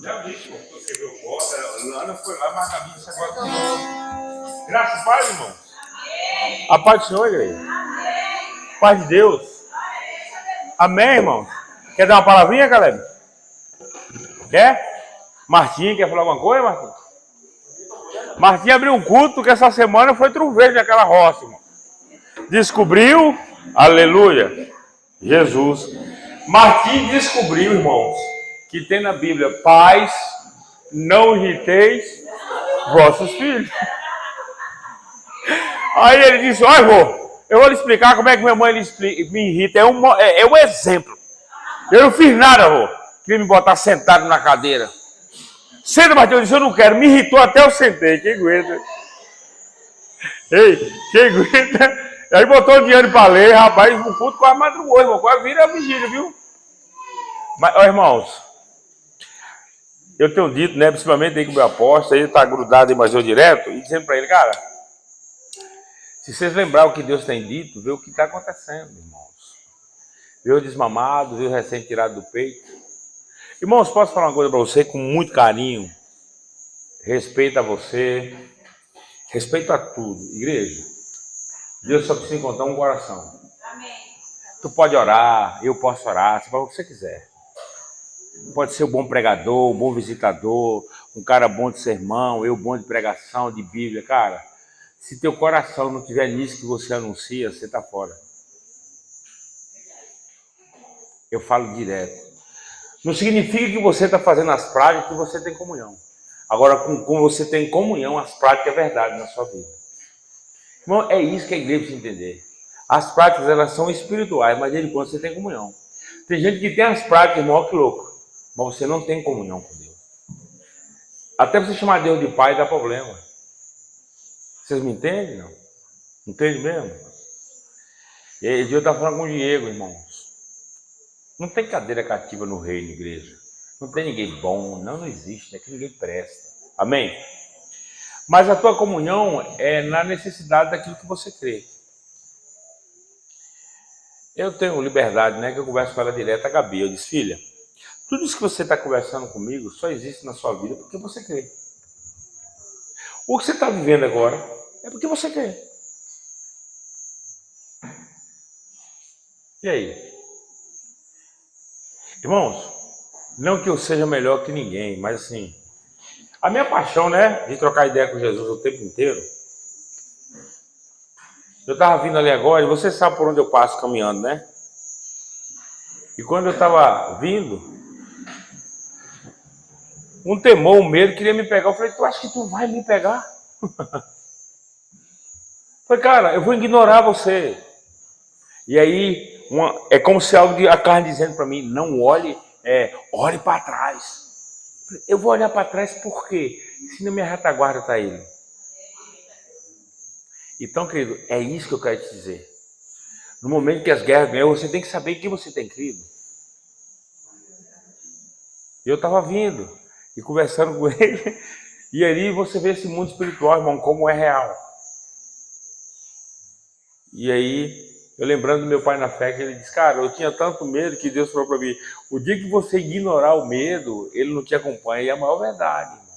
Já vi, pô, você viu o bota, Ana foi lá, mas a Gabi disse agora. Graças a Deus, irmão. A paz do Senhor, igreja. Paz de Deus. Amém, irmão. Quer dar uma palavrinha, Caleb? Quer? Martim, quer falar alguma coisa, Martim? Martim abriu um culto que essa semana foi truvejo naquela roça, irmão. Descobriu, aleluia, Jesus. Martim descobriu, irmãos, que tem na Bíblia: pais, não irriteis vossos filhos. Aí ele disse: olha, eu vou lhe explicar como é que minha mãe me irrita. É um exemplo. Eu não fiz nada, vô. Queria me botar sentado na cadeira. Senta, Martim. Eu disse: eu não quero. Me irritou até eu sentei. Quem aguenta? Ei, quem aguenta? Aí botou o dinheiro para ler, rapaz. O culto quase madrugou, irmão. Quase vira a vigília, viu? Mas, ó, irmãos, eu tenho dito, né, principalmente aí com o meu apóstolo, ele está grudado em mais eu direto, e dizendo para ele: cara, se vocês lembrarem o que Deus tem dito, vê o que está acontecendo, irmãos. Vê o desmamado, vê o recém-tirado do peito. Irmãos, posso falar uma coisa para você com muito carinho? Respeito a você, respeito a tudo. Igreja, Deus só precisa encontrar um coração. Amém. Tu pode orar, eu posso orar, você faz o que você quiser. Pode ser um bom pregador, um bom visitador, um cara bom de sermão, eu bom de pregação, de Bíblia. Cara, se teu coração não estiver nisso que você anuncia, você está fora. Eu falo direto. Não significa que você está fazendo as práticas que você tem comunhão. Agora, com você tem comunhão, as práticas é verdade na sua vida. Irmão, é isso que a igreja precisa entender. As práticas, elas são espirituais, mas de quando você tem comunhão. Tem gente que tem as práticas, irmão, que louco. Mas você não tem comunhão com Deus. Até você chamar Deus de pai dá problema. Vocês me entendem, não? Entende mesmo? E aí, eu estava falando com o Diego, irmãos. Não tem cadeira cativa no reino, igreja. Não tem ninguém bom, não existe, é que ninguém presta. Amém? Mas a tua comunhão é na necessidade daquilo que você crê. Eu tenho liberdade, né? Que eu converso com ela direto, a Gabi. Eu disse: filha, tudo isso que você está conversando comigo só existe na sua vida porque você crê. O que você está vivendo agora é porque você crê. E aí? Irmãos, não que eu seja melhor que ninguém, mas assim, a minha paixão, né, de trocar ideia com Jesus o tempo inteiro. Eu estava vindo ali agora, e você sabe por onde eu passo caminhando, né? E quando eu estava vindo, um temor, um medo queria me pegar. Eu falei: tu acha que tu vai me pegar? Eu falei: cara, eu vou ignorar você. E aí, é como se a carne dizendo para mim: não olhe, olhe para trás. Eu vou olhar para trás por quê? Se na minha retaguarda está ele. Então, querido, é isso que eu quero te dizer. No momento que as guerras vêm, você tem que saber em que você tem crido. Eu estava vindo e conversando com ele, e ali você vê esse mundo espiritual, irmão, como é real. E aí, eu lembrando do meu pai na fé, que ele disse: cara, eu tinha tanto medo que Deus falou para mim: o dia que você ignorar o medo, ele não te acompanha. E é a maior verdade, irmão.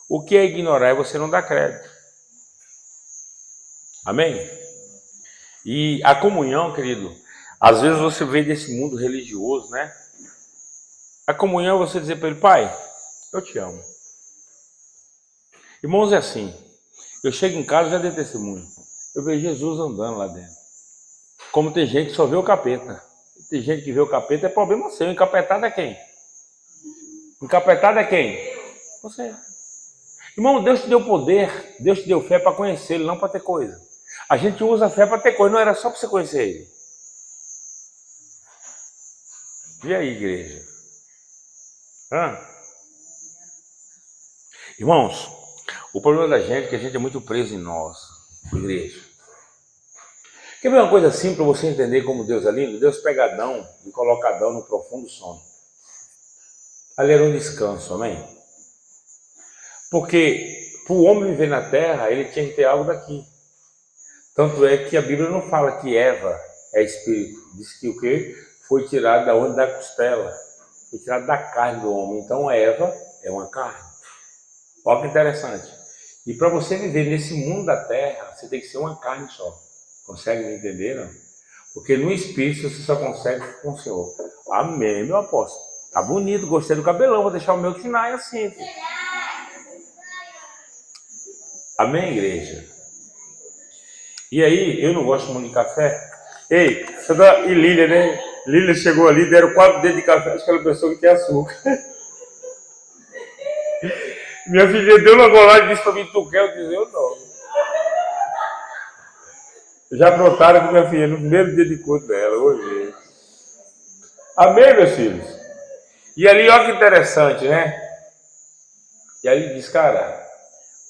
O que é ignorar é você não dar crédito. Amém? E a comunhão, querido, Às vezes você vem desse mundo religioso, né? A comunhão é você dizer para ele, pai, eu te amo. Irmãos, é assim. Eu chego em casa e já dei testemunho. Eu vejo Jesus andando lá dentro. Como tem gente que só vê o capeta. Tem gente que vê o capeta, é problema seu. Encapetado é quem? Encapetado é quem? Você. Irmão, Deus te deu poder, Deus te deu fé para conhecer Ele, não para ter coisa. A gente usa a fé para ter coisa, não era só para você conhecer Ele. E aí, igreja? Irmãos, o problema da gente é que a gente é muito preso em nós, igreja. Quer ver uma coisa assim para você entender como Deus é lindo? Deus pega Adão e coloca Adão no profundo sono. Ali era um descanso, amém? Porque para o homem viver na terra, ele tinha que ter algo daqui. Tanto é que a Bíblia não fala que Eva é espírito. Diz que o quê? Foi tirado da onde? Da costela. Foi tirado da carne do homem. Então Eva é uma carne. Olha que interessante. E para você viver nesse mundo da terra, você tem que ser uma carne só. Consegue me entender, não? Porque no espírito você só consegue com o Senhor. Amém, meu apóstolo. Tá bonito, gostei do cabelão, vou deixar o meu que não é assim. Filho. Amém, igreja? E aí, eu não gosto muito de café. Ei, e Lília, né? Lília chegou ali, deram 4 dedos de café, acho que ela pensou que tinha açúcar. Minha filha deu uma golada e disse para mim, tu quer? Eu disse, eu não. Já brotaram com minha filha no primeiro dia de culto dela, hoje. Amém, meus filhos? E ali, olha que interessante, né? E aí ele diz, cara,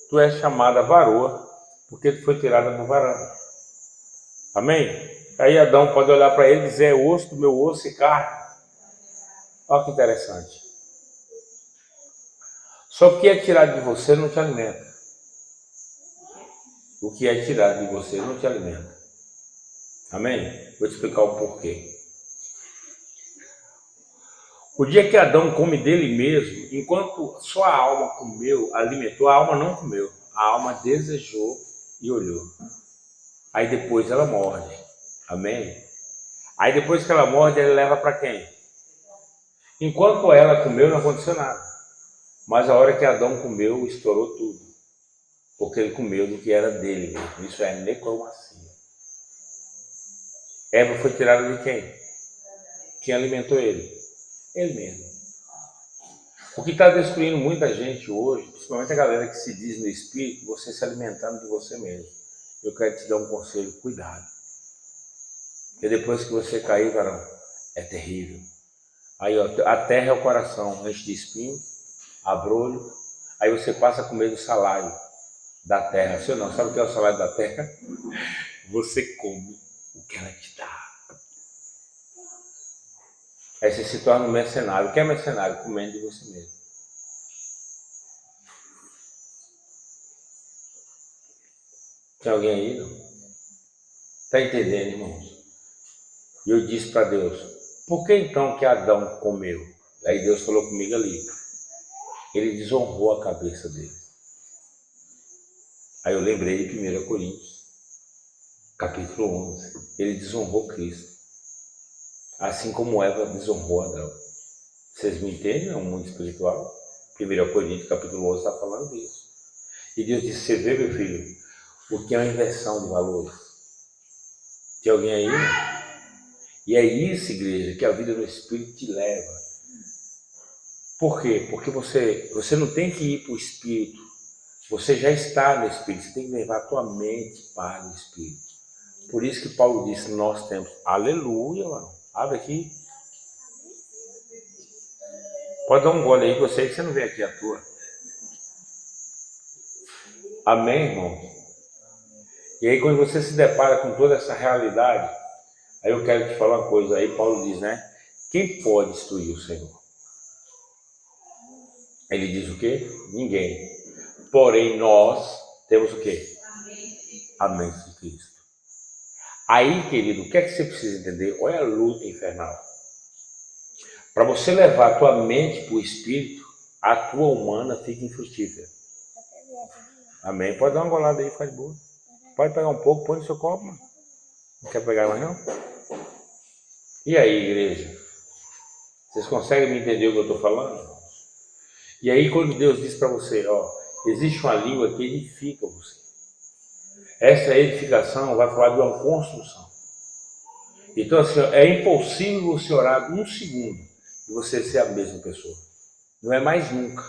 tu és chamada varoa, porque tu foi tirada do varão. Amém? Aí Adão pode olhar para ele e dizer, é osso do meu osso e carne. Olha que interessante. Só que o que é tirado de você não te alimenta. O que é tirado de você não te alimenta. Amém? Vou te explicar o porquê. O dia que Adão come dele mesmo, enquanto só a alma comeu, alimentou, a alma não comeu. A alma desejou e olhou. Aí depois ela morde. Amém? Aí depois que ela morde, ele leva para quem? Enquanto ela comeu, não aconteceu nada. Mas a hora que Adão comeu, estourou tudo. Porque ele comeu do que era dele mesmo. Isso é necromancia. Eva foi tirada de quem? Quem alimentou ele? Ele mesmo. O que está destruindo muita gente hoje, principalmente a galera que se diz no espírito, você se alimentando de você mesmo. Eu quero te dar um conselho, cuidado. Porque depois que você cair, varão, é terrível. Aí, ó, a terra é o coração, enche de espinho, abrolho. Aí você passa a comer do salário da terra. Se não, sabe o que é o salário da terra? Você come o que ela te dá. Aí você se torna um mercenário. O que é mercenário? Comendo de você mesmo. Tem alguém aí, não? Está entendendo, irmãos? E eu disse para Deus, por que então que Adão comeu? Aí Deus falou comigo ali. Ele desonrou a cabeça dele. Aí eu lembrei de 1 Coríntios, capítulo 11. Ele desonrou Cristo. Assim como Eva desonrou Adão. Vocês me entendem? É um mundo espiritual. 1 Coríntios, capítulo 11, está falando disso. E Deus disse, você vê, meu filho, o que é uma inversão de valores? Tem alguém aí? E é isso, igreja, que a vida no Espírito te leva. Por quê? Porque você não tem que ir para o Espírito. Você já está no Espírito. Você tem que levar a tua mente para o Espírito. Por isso que Paulo disse, nós temos. Aleluia, mano. Abre aqui. Pode dar um gole aí, que eu sei que você não vem aqui à toa. Amém, irmão? E aí, quando você se depara com toda essa realidade, aí eu quero te falar uma coisa. Aí Paulo diz, né? Quem pode instruir o Senhor? Ele diz o quê? Ninguém. Porém, nós temos o quê? A mente de Cristo. Aí, querido, o que é que você precisa entender? Olha a luta infernal. Para você levar a tua mente para o Espírito, a tua humana fica infrutífera. Amém? Pode dar uma golada aí, faz boa. Pode pegar um pouco, põe no seu copo, mano. Não quer pegar mais não? E aí, igreja? Vocês conseguem me entender o que eu estou falando? E aí, quando Deus diz para você, ó, existe uma língua que edifica você. Essa edificação vai falar de uma construção. Então, assim, é impossível você orar um segundo e você ser a mesma pessoa. Não é mais nunca.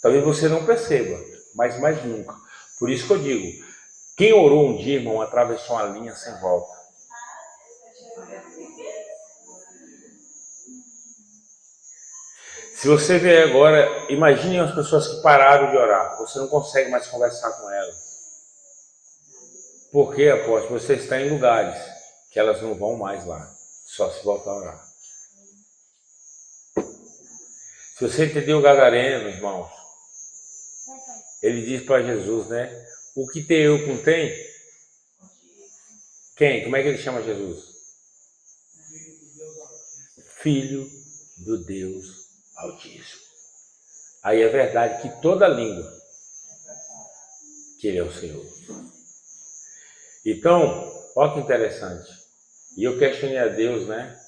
Talvez você não perceba, mas mais nunca. Por isso que eu digo, quem orou um dia, irmão, atravessou uma linha sem volta. Se você ver agora, imagine as pessoas que pararam de orar. Você não consegue mais conversar com elas. Por quê, apóstolo? Você está em lugares que elas não vão mais lá. Só se voltar a orar. Se você entendeu o Gadareno, irmãos, ele diz para Jesus, né? O que tem eu com tem? Quem? Como é que ele chama Jesus? Filho do Deus Altíssimo. Aí é verdade que toda língua que ele é o Senhor. Então, olha que interessante. E eu questionei a Deus, né?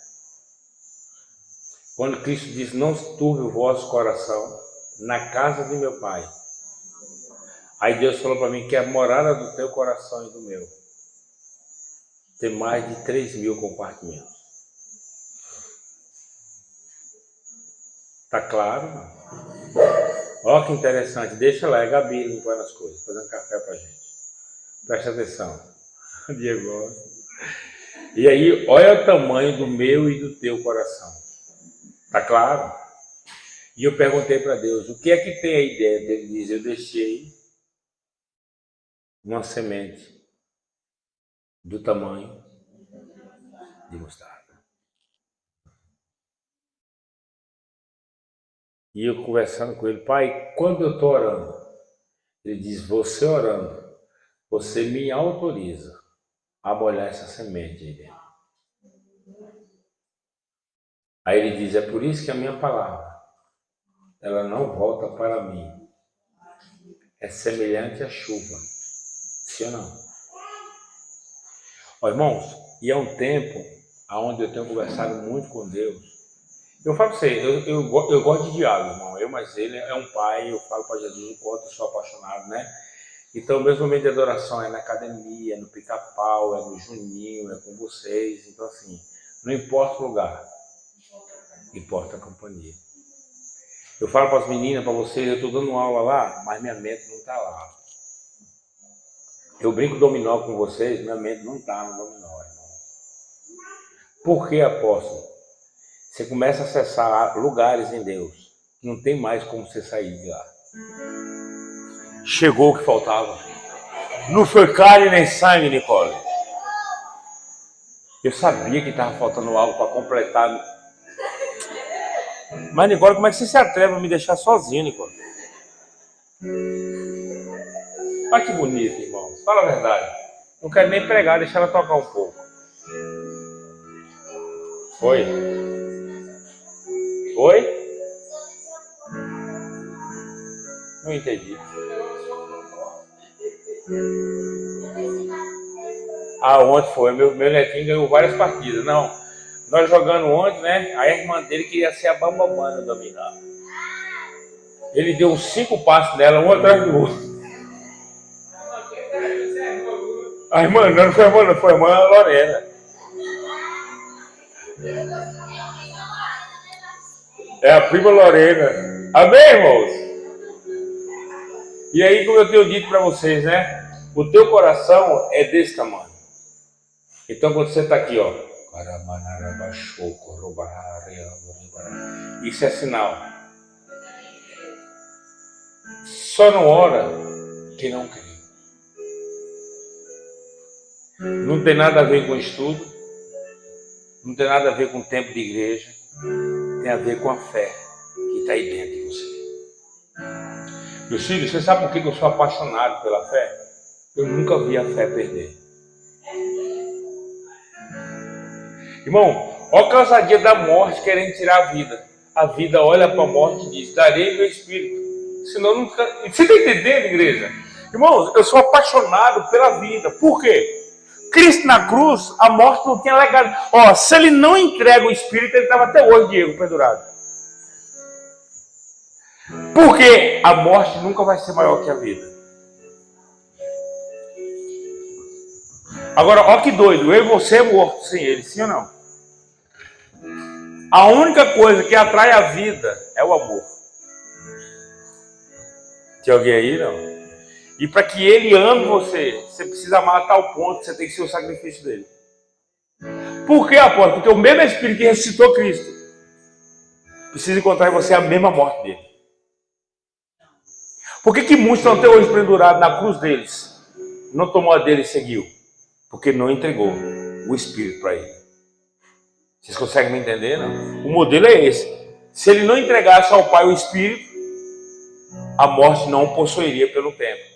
Quando Cristo diz, não turbe o vosso coração na casa de meu Pai. Aí Deus falou para mim que a morada do teu coração e do meu tem mais de 3.000 compartimentos. Tá claro? Olha que interessante. Deixa lá, é Gabi limpando as coisas, fazendo café pra gente. Presta atenção. Diego. E aí, olha o tamanho do meu e do teu coração. Tá claro? E eu perguntei para Deus, o que é que tem aí dentro? Ele diz, eu deixei uma semente do tamanho de mostarda. E eu conversando com ele, pai, quando eu estou orando, ele diz, você orando, você me autoriza a molhar essa semente aí dentro. Aí ele diz, é por isso que a minha palavra, ela não volta para mim. É semelhante à chuva. Sim ou não? Ó, irmãos, e é um tempo onde eu tenho conversado muito com Deus. Eu falo para você, eu gosto de diálogo, irmão. Mas ele é um pai, eu falo para Jesus o quanto eu sou apaixonado, né? Então, o meu momento de adoração é na academia, no pica-pau, é no Juninho, é com vocês. Então, assim, não importa o lugar, importa a companhia. Eu falo para as meninas, para vocês, eu estou dando aula lá, mas minha mente não está lá. Eu brinco dominó com vocês, minha mente não está no dominó, irmão. Por que, apóstolo? Você começa a acessar lugares em Deus, não tem mais como você sair de lá. Chegou o que faltava. Não foi carne nem sangue, Nicole. Eu sabia que estava faltando algo para completar. Mas, Nicole, como é que você se atreve a me deixar sozinho, Nicole? Olha que bonito, irmão. Fala a verdade. Não quero nem pregar, deixa ela tocar um pouco. Oi? Oi? Não entendi. Ontem foi. Meu netinho ganhou várias partidas. Não, nós jogando ontem, né? Aí a irmã dele queria ser a bambamã no domingo. Ele deu uns 5 passos nela, um atrás do outro. A irmã não foi a irmã, não foi a irmã Lorena. É a prima Lorena. Amém, irmãos? E aí, como eu tenho dito para vocês, né? O teu coração é desse tamanho. Então, quando você está aqui, ó. Isso é sinal. Só não ora quem não crê. Não tem nada a ver com estudo. Não tem nada a ver com tempo de igreja. Tem a ver com a fé que está aí dentro de você. Meus filhos, você sabe por que eu sou apaixonado pela fé? Eu nunca vi a fé perder. Irmão, olha a causadia da morte querendo tirar a vida. A vida olha para a morte e diz, darei meu espírito. Senão nunca... Você está entendendo, igreja? Irmãos, eu sou apaixonado pela vida. Por quê? Cristo na cruz, a morte não tinha legado. Ó, se ele não entrega o Espírito, ele estava até hoje, Diego, pendurado. Porque a morte nunca vai ser maior que a vida. Agora, ó que doido, eu e você é morto sem ele, sim ou não? A única coisa que atrai a vida é o amor. Tem alguém aí, não? E para que ele ame você, você precisa amar a tal ponto que você tem que ser o sacrifício dele. Por que, apóstolo? Porque o mesmo Espírito que ressuscitou Cristo precisa encontrar em você a mesma morte dele. Por que muitos estão até hoje pendurados na cruz deles? Não tomou a dele e seguiu. Porque não entregou o Espírito para ele. Vocês conseguem me entender, não? O modelo é esse. Se ele não entregasse ao Pai o Espírito, a morte não o possuiria pelo tempo.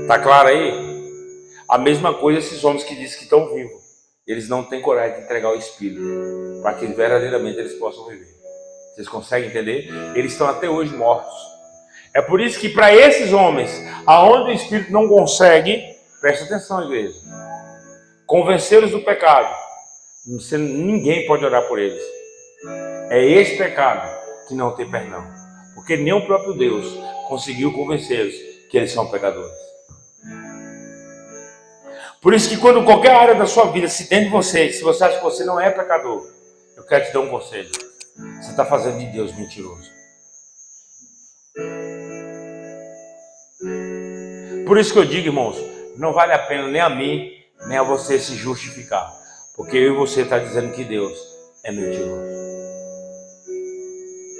Tá claro aí? A mesma coisa esses homens que dizem que estão vivos. Eles não têm coragem de entregar o Espírito para que verdadeiramente eles possam viver. Vocês conseguem entender? Eles estão até hoje mortos. É por isso que para esses homens, aonde o Espírito não consegue, presta atenção, igreja, convencê-los do pecado, ninguém pode orar por eles. É esse pecado que não tem perdão. Porque nem o próprio Deus conseguiu convencê-los que eles são pecadores. Por isso que quando qualquer área da sua vida se tem de você, se você acha que você não é pecador, eu quero te dar um conselho. Você está fazendo de Deus mentiroso. Por isso que eu digo, irmãos, não vale a pena nem a mim, nem a você se justificar. Porque eu e você está dizendo que Deus é mentiroso.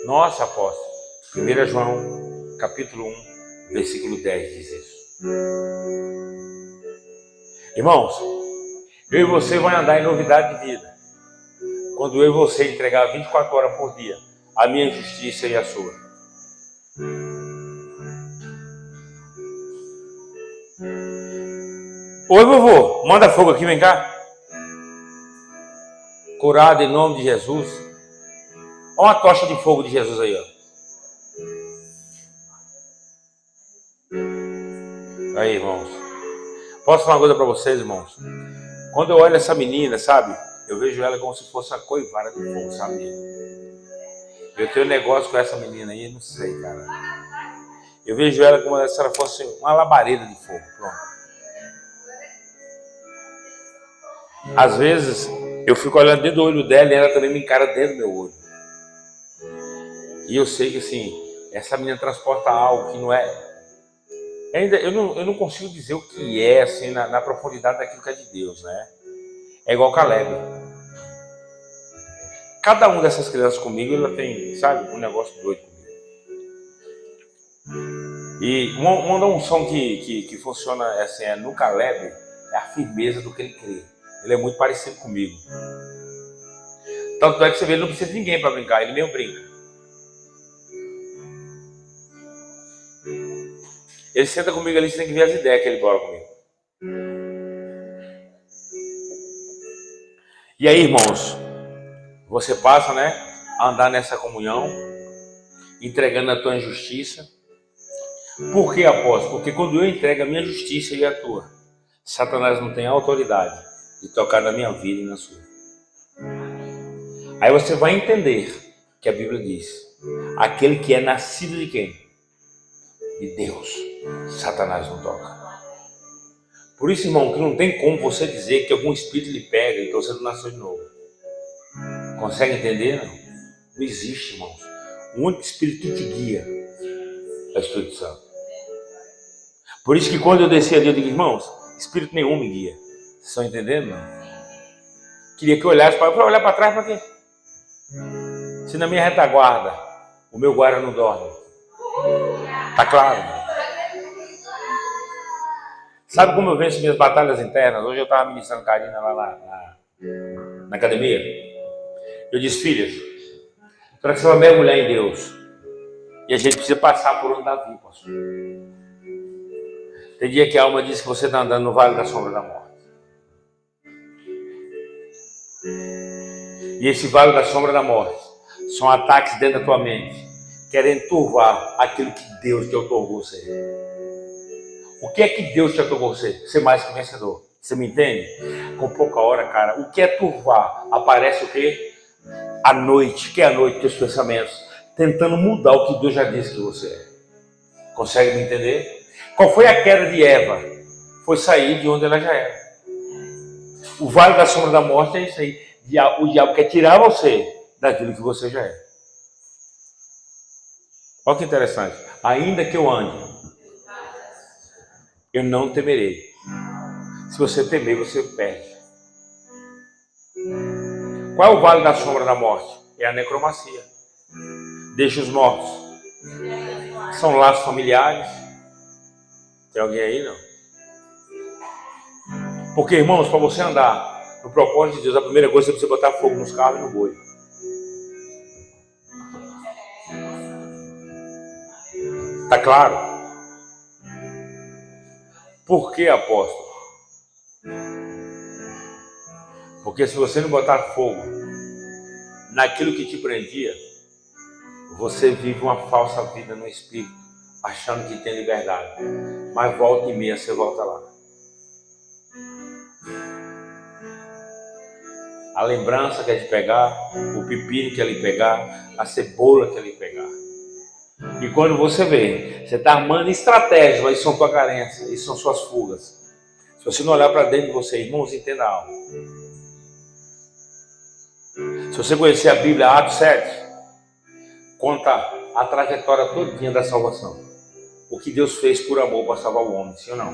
Nossa, apóstolo. 1 João, capítulo 1, versículo 10 diz isso. Irmãos, eu e você vamos andar em novidade de vida. Quando eu e você entregar 24 horas por dia a minha justiça e a sua. Oi, vovô, manda fogo aqui, vem cá. Curado em nome de Jesus. Olha a tocha de fogo de Jesus aí, ó. Aí, irmãos. Posso falar uma coisa para vocês, irmãos? Quando eu olho essa menina, sabe? Eu vejo ela como se fosse uma coivara de fogo, sabe? Eu tenho um negócio com essa menina aí, não sei, cara. Eu vejo ela como se ela fosse uma labareda de fogo, pronto. Às vezes, eu fico olhando dentro do olho dela e ela também me encara dentro do meu olho. E eu sei que, assim, essa menina transporta algo que não é... Ainda eu não consigo dizer o que é, assim, na profundidade daquilo que é de Deus, né? É igual Caleb. Cada uma dessas crianças comigo, ela tem, sabe, um negócio doido comigo. E uma unção que funciona assim, no Caleb é a firmeza do que ele crê. Ele é muito parecido comigo. Tanto é que você vê, ele não precisa de ninguém para brincar, ele mesmo brinca. Ele senta comigo ali, você tem que ver as ideias que ele bola comigo. E aí, irmãos, você passa, né, a andar nessa comunhão, entregando a tua injustiça. Por que, apóstolo? Porque quando eu entrego a minha justiça e a tua, Satanás não tem autoridade de tocar na minha vida e na sua. Aí você vai entender que a Bíblia diz: aquele que é nascido de quem? De Deus, Satanás não toca. Por isso, irmão, que não tem como você dizer que algum espírito lhe pega e então você não nasceu de novo. Consegue entender? Não? Não existe, irmãos. O único espírito que te guia é o Espírito Santo. Por isso que quando eu desci ali, eu digo: irmãos, espírito nenhum me guia. Vocês estão entendendo? Não? Queria que eu olhasse para olhar para trás para quê? Se na minha retaguarda o meu guarda não dorme. Tá claro? Sabe como eu venço minhas batalhas internas? Hoje eu estava ministrando Karina lá na academia. Eu disse: filhas, para que você vai mergulhar em Deus, e a gente precisa passar por onde Davi passou. Tem dia que a alma diz que você está andando no vale da sombra da morte. E esse vale da sombra da morte são ataques dentro da tua mente, querendo turvar aquilo que Deus te otorgou ser. O que é que Deus te otorgou ser? Ser mais que vencedor. Você me entende? Com pouca hora, cara. O que é turvar? Aparece o quê? A noite. Que é a noite? Teus pensamentos. Tentando mudar o que Deus já disse que você é. Consegue me entender? Qual foi a queda de Eva? Foi sair de onde ela já era. O vale da sombra da morte é isso aí. O diabo quer tirar você daquilo que você já é. Olha que interessante. Ainda que eu ande, eu não temerei. Se você temer, você perde. Qual é o vale da sombra da morte? É a necromancia. Deixa os mortos. São laços familiares. Tem alguém aí, não? Porque, irmãos, para você andar no propósito de Deus, a primeira coisa é você botar fogo nos carros e no boi. Tá claro? Por que, apóstolo? Porque se você não botar fogo naquilo que te prendia, você vive uma falsa vida no espírito, achando que tem liberdade. Mas volta e meia, você volta lá. A lembrança quer te pegar, o pepino quer lhe pegar, a cebola quer lhe pegar. E quando você vê, você está armando estratégias, mas isso são tua carência, isso são suas fugas. Se você não olhar para dentro de você, irmãos, entenda algo. Se você conhecer a Bíblia, Atos 7, conta a trajetória todinha da salvação. O que Deus fez por amor para salvar o homem, sim ou não?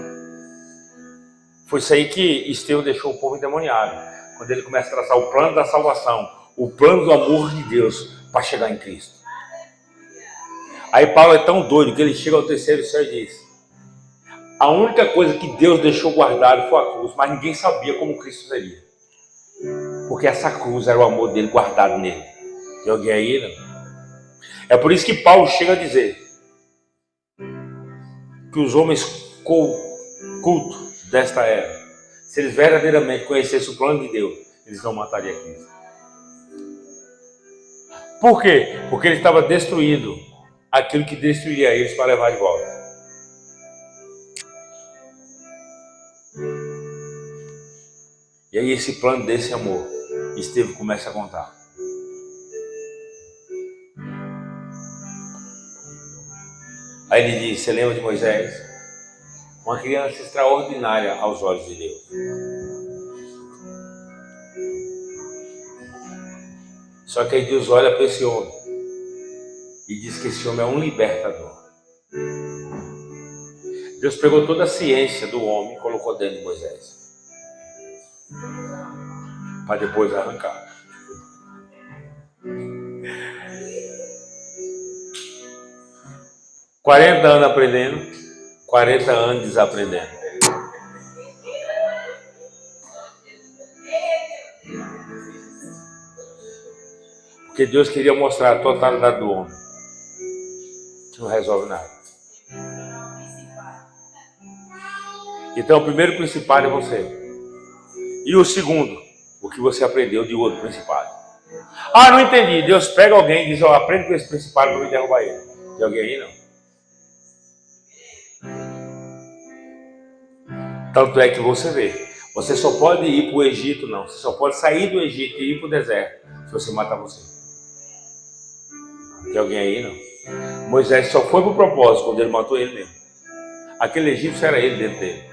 Foi isso aí que Estevão deixou o povo endemoniado. Quando ele começa a traçar o plano da salvação, o plano do amor de Deus para chegar em Cristo. Aí Paulo é tão doido que ele chega ao terceiro céu e diz: a única coisa que Deus deixou guardado foi a cruz, mas ninguém sabia como Cristo seria. Porque essa cruz era o amor dele guardado nele. Tem alguém aí, não? É por isso que Paulo chega a dizer que os homens cultos desta era, se eles verdadeiramente conhecessem o plano de Deus, eles não matariam Cristo. Por quê? Porque ele estava destruindo aquilo que destruiria eles para levar de volta. E aí esse plano desse amor, Estevão começa a contar. Aí ele diz: você lembra de Moisés? Uma criança extraordinária aos olhos de Deus. Só que aí Deus olha para esse homem e diz que esse homem é um libertador. Deus pegou toda a ciência do homem e colocou dentro de Moisés, para depois arrancar. Quarenta anos aprendendo, 40 anos desaprendendo. Porque Deus queria mostrar a totalidade do homem, que não resolve nada. Então o primeiro principado é você. E o segundo, o que você aprendeu de outro principado. Ah, não entendi. Deus pega alguém e diz: ó, aprende com esse principado para me derrubar ele. Tem alguém aí, não? Tanto é que você vê, você só pode ir para o Egito, não. Você só pode sair do Egito e ir para o deserto se você matar você. Tem alguém aí, não? Moisés só foi para o propósito quando ele matou ele mesmo. Aquele egípcio era ele dentro dele.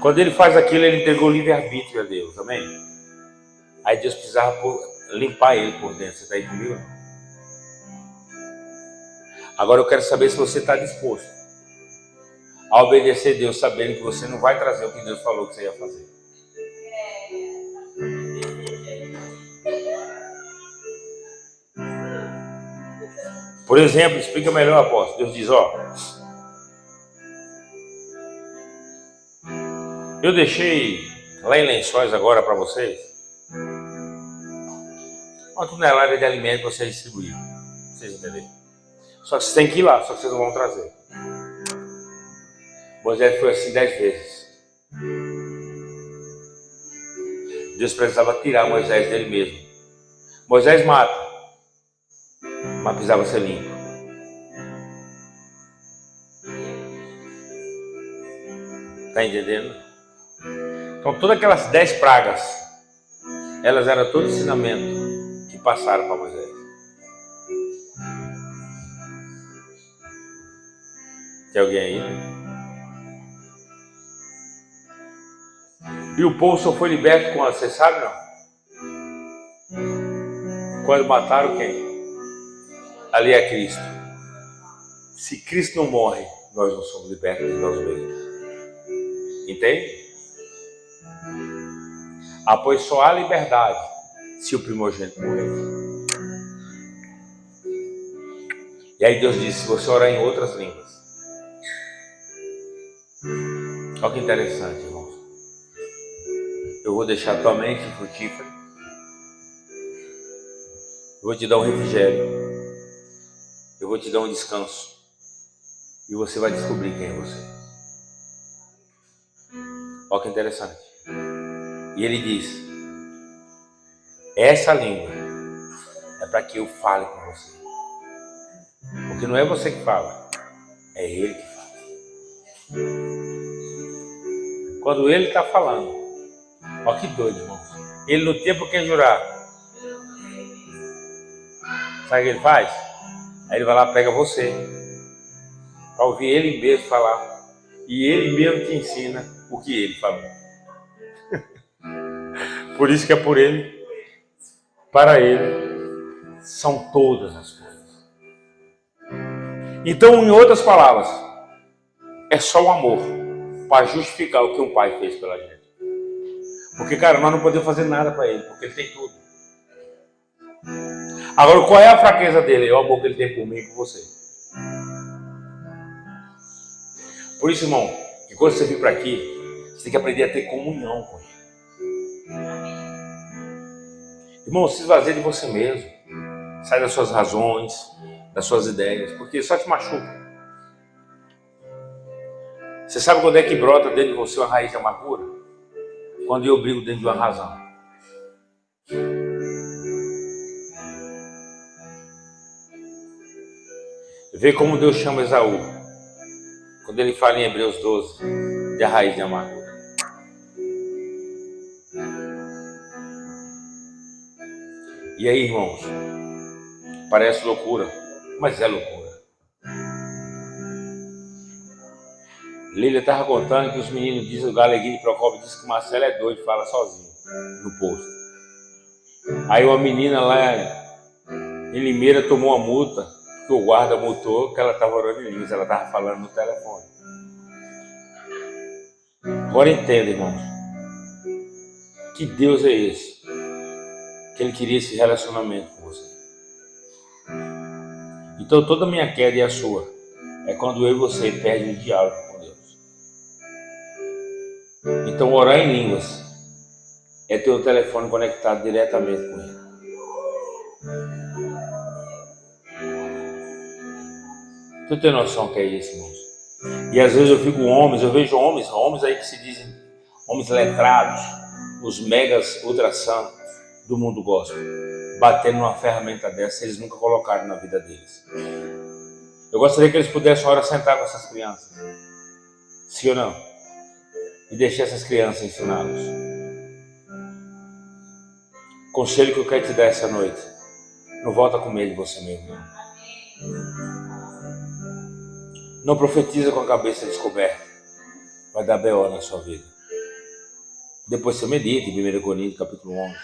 Quando ele faz aquilo, ele entregou livre-arbítrio a Deus, amém? Aí Deus precisava limpar ele por dentro. Você está aí comigo? Agora eu quero saber se você está disposto a obedecer a Deus, sabendo que você não vai trazer o que Deus falou que você ia fazer. Por exemplo, explica melhor, apóstolo. Deus diz: ó, eu deixei lá em Lençóis agora para vocês uma tonelada de alimento para vocês distribuir. Vocês entenderem? Só que vocês têm que ir lá, só que vocês não vão trazer. Moisés foi assim 10 vezes. Deus precisava tirar Moisés dele mesmo. Moisés mata, mas precisava ser limpo. Está entendendo? Então, todas aquelas 10 pragas, elas eram todo ensinamento que passaram para Moisés. Tem alguém aí? E o povo só foi liberto quando? Você sabe, não? Quando mataram quem? Ali é Cristo. Se Cristo não morre, nós não somos libertos de nós mesmos. Entende? Pois só há liberdade se o primogênito morrer. E aí Deus disse, se você orar em outras línguas. Olha que interessante, irmãos. Eu vou deixar tua mente frutífera. Eu vou te dar um refrigério. Eu vou te dar um descanso. E você vai descobrir quem é você. Olha que interessante. E ele diz, essa língua é para que eu fale com você. Porque não é você que fala, é ele que fala. Quando ele está falando, olha que doido, irmãos. Ele no tempo quer jurar. Sabe o que ele faz? Aí ele vai lá e pega você, para ouvir ele mesmo falar. E ele mesmo te ensina o que ele falou. Por isso que é por ele, para ele, são todas as coisas. Então, em outras palavras, é só o amor para justificar o que um pai fez pela gente. Porque, cara, nós não podemos fazer nada para ele, porque ele tem tudo. Agora, qual é a fraqueza dele? É o amor que ele tem por mim e por você. Por isso, irmão, que quando você vir para aqui, você tem que aprender a ter comunhão com ele. Irmão, se esvazie de você mesmo. Sai das suas razões, das suas ideias, porque só te machuca. Você sabe quando é que brota dentro de você uma raiz de amargura? Quando eu brigo dentro de uma razão. Vê como Deus chama Esaú. Quando ele fala em Hebreus 12, de a raiz de amargura. E aí, irmãos, parece loucura, mas é loucura. Lília estava contando que os meninos dizem, o Galeguinho de Procópio disse que o Marcelo é doido, fala sozinho no posto. Aí uma menina lá em Limeira tomou uma multa, que o guarda multou, que ela estava orando em línguas, ela estava falando no telefone. Agora entenda, irmãos, que Deus é esse, que Ele queria esse relacionamento com você. Então toda a minha queda e a sua é quando eu e você perdem o diálogo com Deus. Então orar em línguas é ter o telefone conectado diretamente com Ele. Tu tem noção que é isso, irmãos? E às vezes eu vejo homens aí que se dizem homens letrados, os megas ultra santos do mundo gospel, batendo numa ferramenta dessa, eles nunca colocaram na vida deles. Eu gostaria que eles pudessem uma hora sentar com essas crianças, sim ou não? E deixar essas crianças ensiná-los. Conselho que eu quero te dar essa noite: não volta com medo de você mesmo, não. Não profetiza com a cabeça descoberta, vai dar B.O. na sua vida. Depois você medita em 1 Coríntios capítulo 11.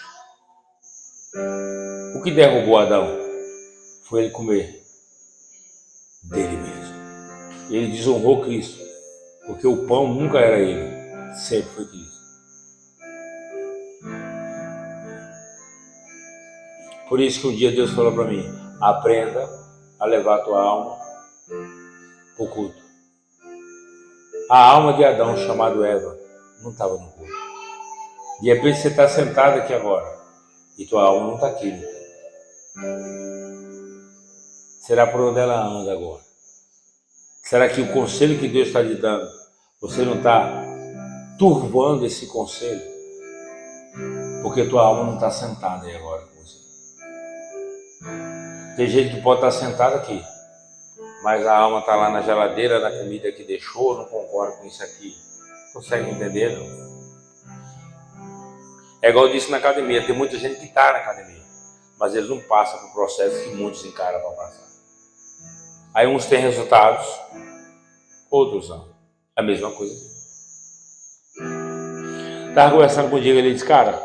O que derrubou Adão foi ele comer dele mesmo. Ele desonrou Cristo, porque o pão nunca era ele, sempre foi Cristo. Por isso que um dia Deus falou para mim: aprenda a levar a tua alma para o culto. A alma de Adão, chamado Eva, não estava no culto. De repente você está sentado aqui agora e tua alma não está aqui. Será por onde ela anda agora? Será que o conselho que Deus está lhe dando, você não está turvando esse conselho? Porque tua alma não está sentada aí agora com você. Tem gente que pode estar sentado aqui, mas a alma está lá na geladeira, na comida que deixou, não concorda com isso aqui. Consegue entender, não? É igual eu disse na academia, tem muita gente que está na academia, mas eles não passam por processo que muitos encaram para passar. Aí uns têm resultados, outros não. A mesma coisa. Estava conversando com o Diego, ele disse, cara,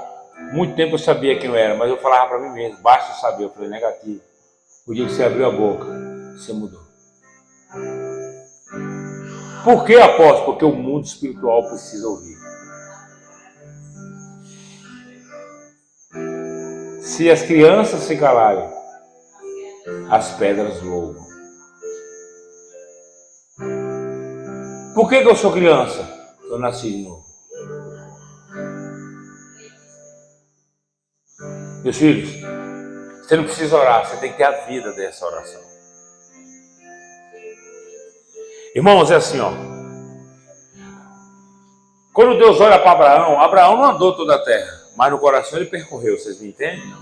muito tempo eu sabia quem eu era, mas eu falava para mim mesmo, basta saber. Eu falei, negativo. O dia que você abriu a boca, você mudou. Por que, apóstolo? Porque o mundo espiritual precisa ouvir. Se as crianças se calarem, as pedras louvam. Por que eu sou criança? Eu nasci de novo. Meus filhos, você não precisa orar, você tem que ter a vida dessa oração. Irmãos, é assim, ó. Quando Deus olha para Abraão, Abraão não andou toda a terra, mas no coração ele percorreu, vocês me entendem?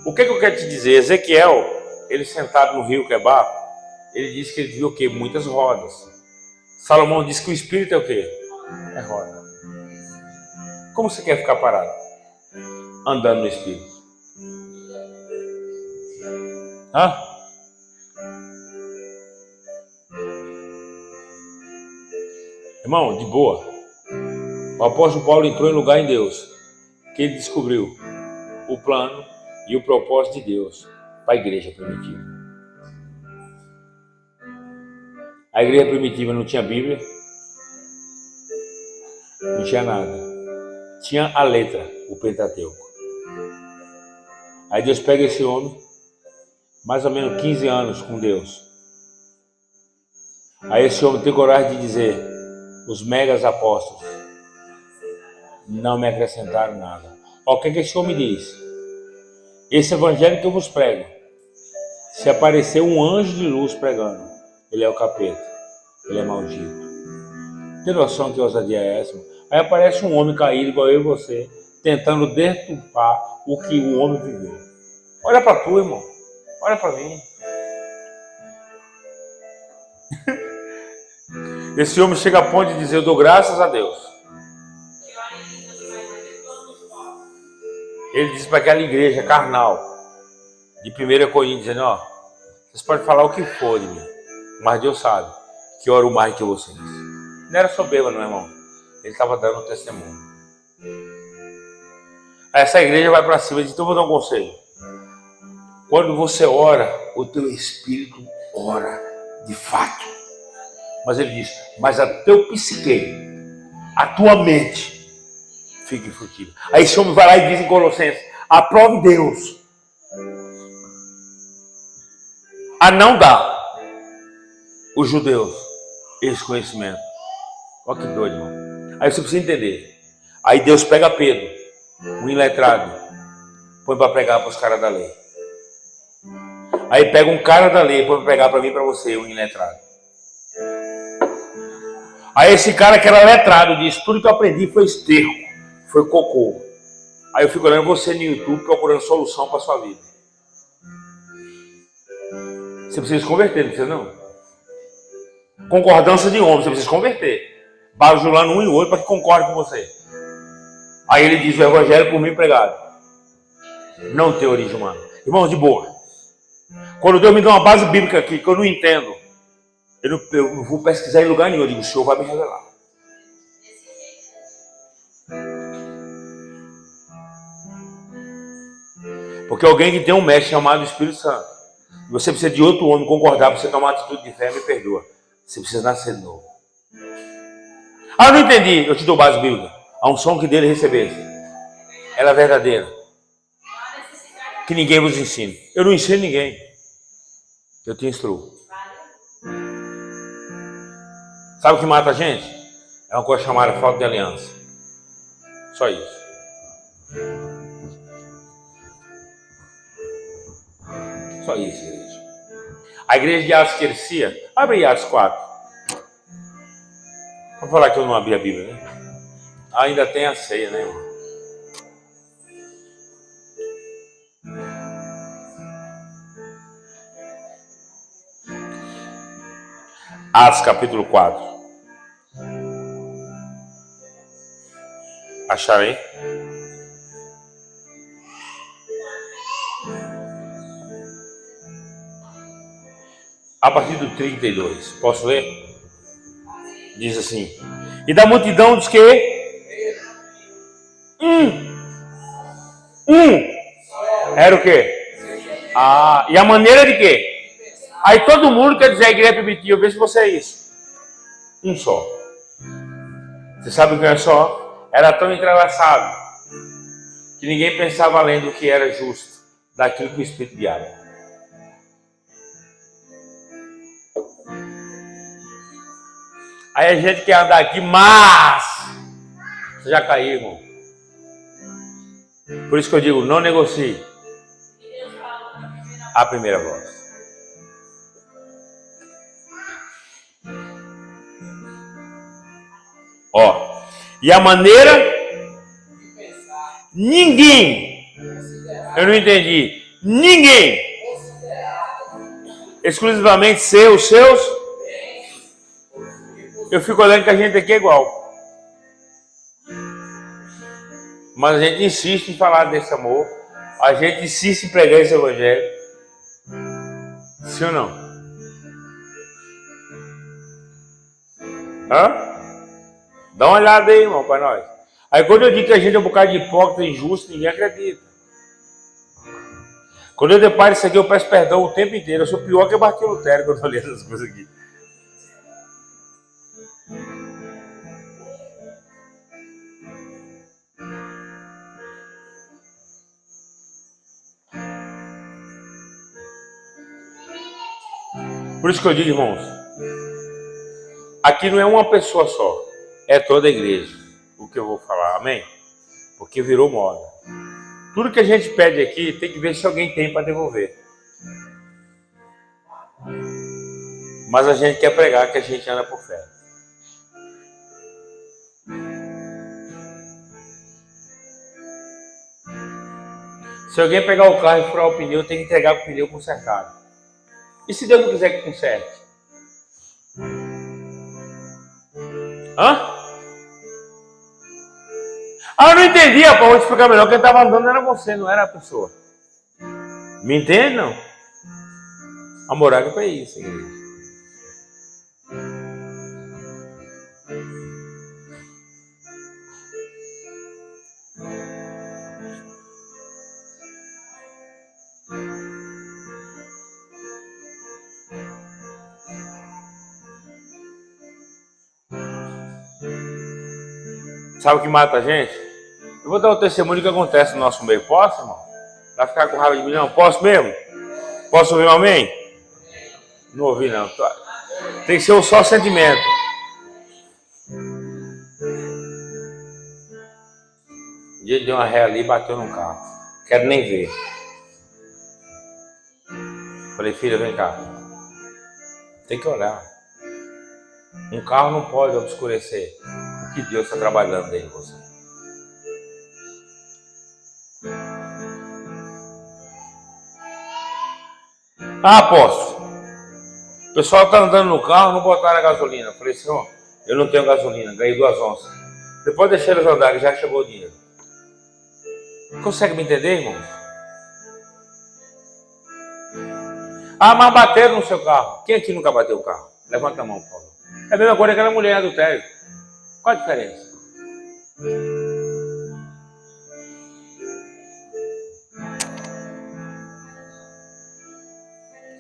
O que eu quero te dizer? Ezequiel, ele sentado no rio Quebar, ele disse que ele viu o quê? Muitas rodas. Salomão disse que o espírito é o quê? É roda. Como você quer ficar parado? Andando no espírito. Hã? Irmão, de boa. O apóstolo Paulo entrou em lugar em Deus, que ele descobriu o plano e o propósito de Deus para a igreja primitiva. A igreja primitiva não tinha Bíblia, não tinha nada. Tinha a letra, o Pentateuco. Aí Deus pega esse homem, mais ou menos 15 anos com Deus. Aí esse homem tem coragem de dizer, os megas apóstolos não me acrescentaram nada. Olha o que esse homem diz. Esse evangelho que eu vos prego, se aparecer um anjo de luz pregando, ele é o capeta, ele é maldito. Tem noção que ousadia é essa? Aí aparece um homem caído igual eu e você, tentando deturpar o que o homem viveu. Olha para tu, irmão. Olha para mim. Esse homem chega a ponto de dizer, eu dou graças a Deus. Ele disse para aquela igreja carnal, de 1 Coríntios, dizendo, ó, vocês podem falar o que for de mim, mas Deus sabe que eu oro mais que vocês. Não era soberba, não, irmão. Ele estava dando um testemunho. Aí essa igreja vai para cima e diz, então eu vou dar um conselho. Quando você ora, o teu espírito ora de fato. Mas ele diz, mas a teu psique, a tua mente, fique frutífera. Aí esse homem vai lá e diz em Colossenses, aprove Deus a não dar os judeus esse conhecimento. Olha que doido, irmão. Aí você precisa entender. Aí Deus pega Pedro, um iletrado, põe para pregar para os caras da lei. Aí pega um cara da lei, põe para pregar para mim e para você, um iletrado. Aí esse cara que era letrado diz, tudo que eu aprendi foi esterco, foi cocô. Aí eu fico olhando você no YouTube procurando solução para sua vida. Você precisa se converter, não precisa não? Concordância de homem, você precisa se converter. Bajulando um e outro para que concorde com você. Aí ele diz, o evangelho por mim pregado não tem origem humana. Irmãos, de boa. Quando Deus me dá uma base bíblica aqui que eu não entendo, eu não vou pesquisar em lugar nenhum. Eu digo, o Senhor vai me revelar. Porque alguém que tem um mestre chamado Espírito Santo, você precisa de outro homem concordar para você tomar uma atitude de fé, me perdoa. Você precisa nascer de novo. Ah, eu não entendi. Eu te dou base bíblica. A unção que dele recebesse, ela é verdadeira. Que ninguém vos ensine. Eu não ensino ninguém. Eu te instruo. Sabe o que mata a gente? É uma coisa chamada falta de aliança. Só isso. Só isso, igreja. A igreja de Atos crescia. Abre aí Atos 4. Vou falar que eu não abri a Bíblia, né? Ainda tem a ceia, né, irmão? Atos capítulo 4. Acharam aí? A partir do 32. Posso ler? Diz assim. E da multidão diz que era o quê? E a maneira de quê? Aí todo mundo quer dizer a igreja primitiva, vê se você é isso. Um só. Você sabe o que é só? Era tão entrelaçado que ninguém pensava além do que era justo, daquilo que o Espírito guiava. Aí a gente quer andar aqui, mas você já caiu, irmão. Por isso que eu digo, não negocie a primeira voz. E a maneira, ninguém, eu não entendi, ninguém, exclusivamente seus, eu fico olhando que a gente aqui é igual. Mas a gente insiste em falar desse amor, a gente insiste em pregar esse evangelho. Sim ou não? Dá uma olhada aí, irmão, para nós. Aí quando eu digo que a gente é um bocado de hipócrita e injusto, ninguém acredita. Quando eu deparo isso aqui, eu peço perdão o tempo inteiro. Eu sou pior que eu bati o Lutero quando eu li essas coisas aqui. Por isso que eu digo, irmãos, aqui não é uma pessoa só, é toda a igreja. O que eu vou falar, amém? Porque virou moda. Tudo que a gente pede aqui, tem que ver se alguém tem para devolver. Mas a gente quer pregar que a gente anda por fé. Se alguém pegar o carro e furar o pneu, tem que entregar o pneu consertado. E se Deus não quiser que conserte? Eu não entendi, rapaz. Vou te explicar melhor. Quem estava andando era você, não era a pessoa. Me entende, não? A moral é isso, igreja. Sabe o que mata a gente? Eu vou dar um testemunho do que acontece no nosso meio. Posso, irmão? Vai ficar com raiva de mim, não? Posso mesmo? Posso ouvir um amém? Não ouvi, não. Tem que ser um só sentimento. Um dia deu uma ré ali e bateu num carro. Quero nem ver. Falei, filha, vem cá. Tem que olhar. Um carro não pode obscurecer o que Deus está trabalhando dentro de você. Posso. O pessoal está andando no carro, não botaram a gasolina. Eu falei, senhor, eu não tenho gasolina, ganhei 2 onças. Depois deixei eles andarem, já chegou o dinheiro. Consegue me entender, irmão? Mas bateram no seu carro. Quem aqui nunca bateu o carro? Levanta a mão, por favor. É a mesma coisa que aquela mulher em adultério. Qual a diferença?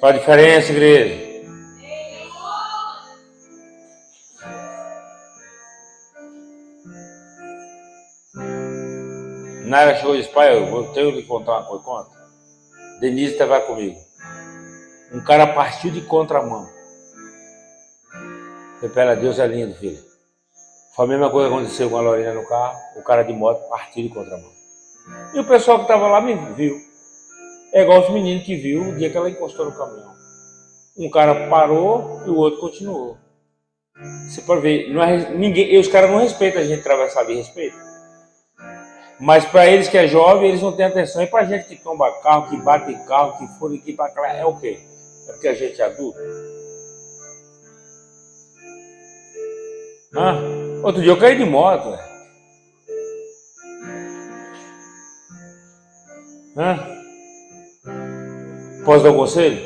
Qual a diferença, igreja? Naira chegou e disse, pai, eu tenho que contar uma coisa, conta. Denise estava comigo. Um cara partiu de contramão. Eu falei, Deus é lindo, filho. Foi a mesma coisa que aconteceu com a Lorena no carro. O cara de moto partiu de contramão. E o pessoal que estava lá me viu. É igual os meninos que viu o dia que ela encostou no caminhão. Um cara parou e o outro continuou. Você pode ver, não é, ninguém, os caras não respeitam a gente atravessar ali, respeita. Mas para eles que é jovem, eles não têm atenção. E para a gente que tomba carro, que bate carro, que for aqui para cá, é o quê? É porque a gente é adulto? Outro dia eu caí de moto, né? Hã? Posso dar um conselho?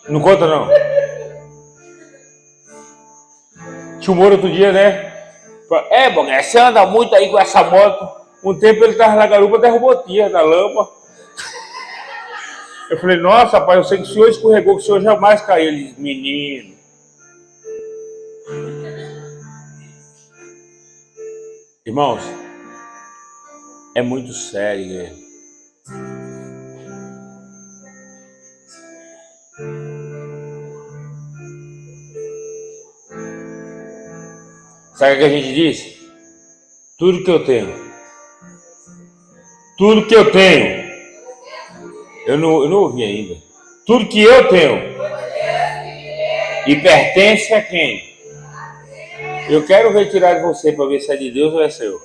Não conta, não. Tinha um outro dia, né? Bom, você anda muito aí com essa moto. Um tempo ele tava na garupa, derrubou tia da lâmpada. Eu falei, nossa, pai, eu sei que o senhor escorregou, que o senhor jamais caiu. Ele disse, menino. Irmãos, é muito sério, né? Sabe o que a gente diz? Tudo que eu tenho, eu não ouvi ainda. Tudo que eu tenho e pertence a quem? Eu quero retirar de você para ver se é de Deus ou é seu.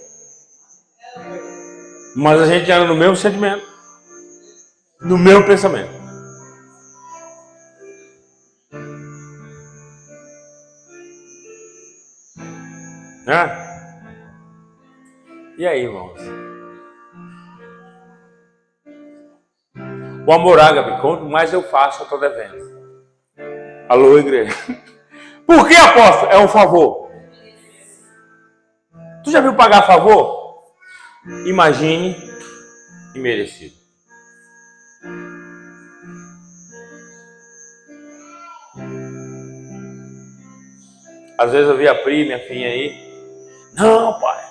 Mas a gente anda no mesmo sentimento, no mesmo pensamento. E aí, irmãos? O amor ágape, quanto mais eu faço, eu estou devendo. Alô, igreja. Por que, apóstolo? É um favor. Tu já viu pagar favor? Imagine imerecido. Às vezes eu vi a Pri, minha filha aí. Não, pai.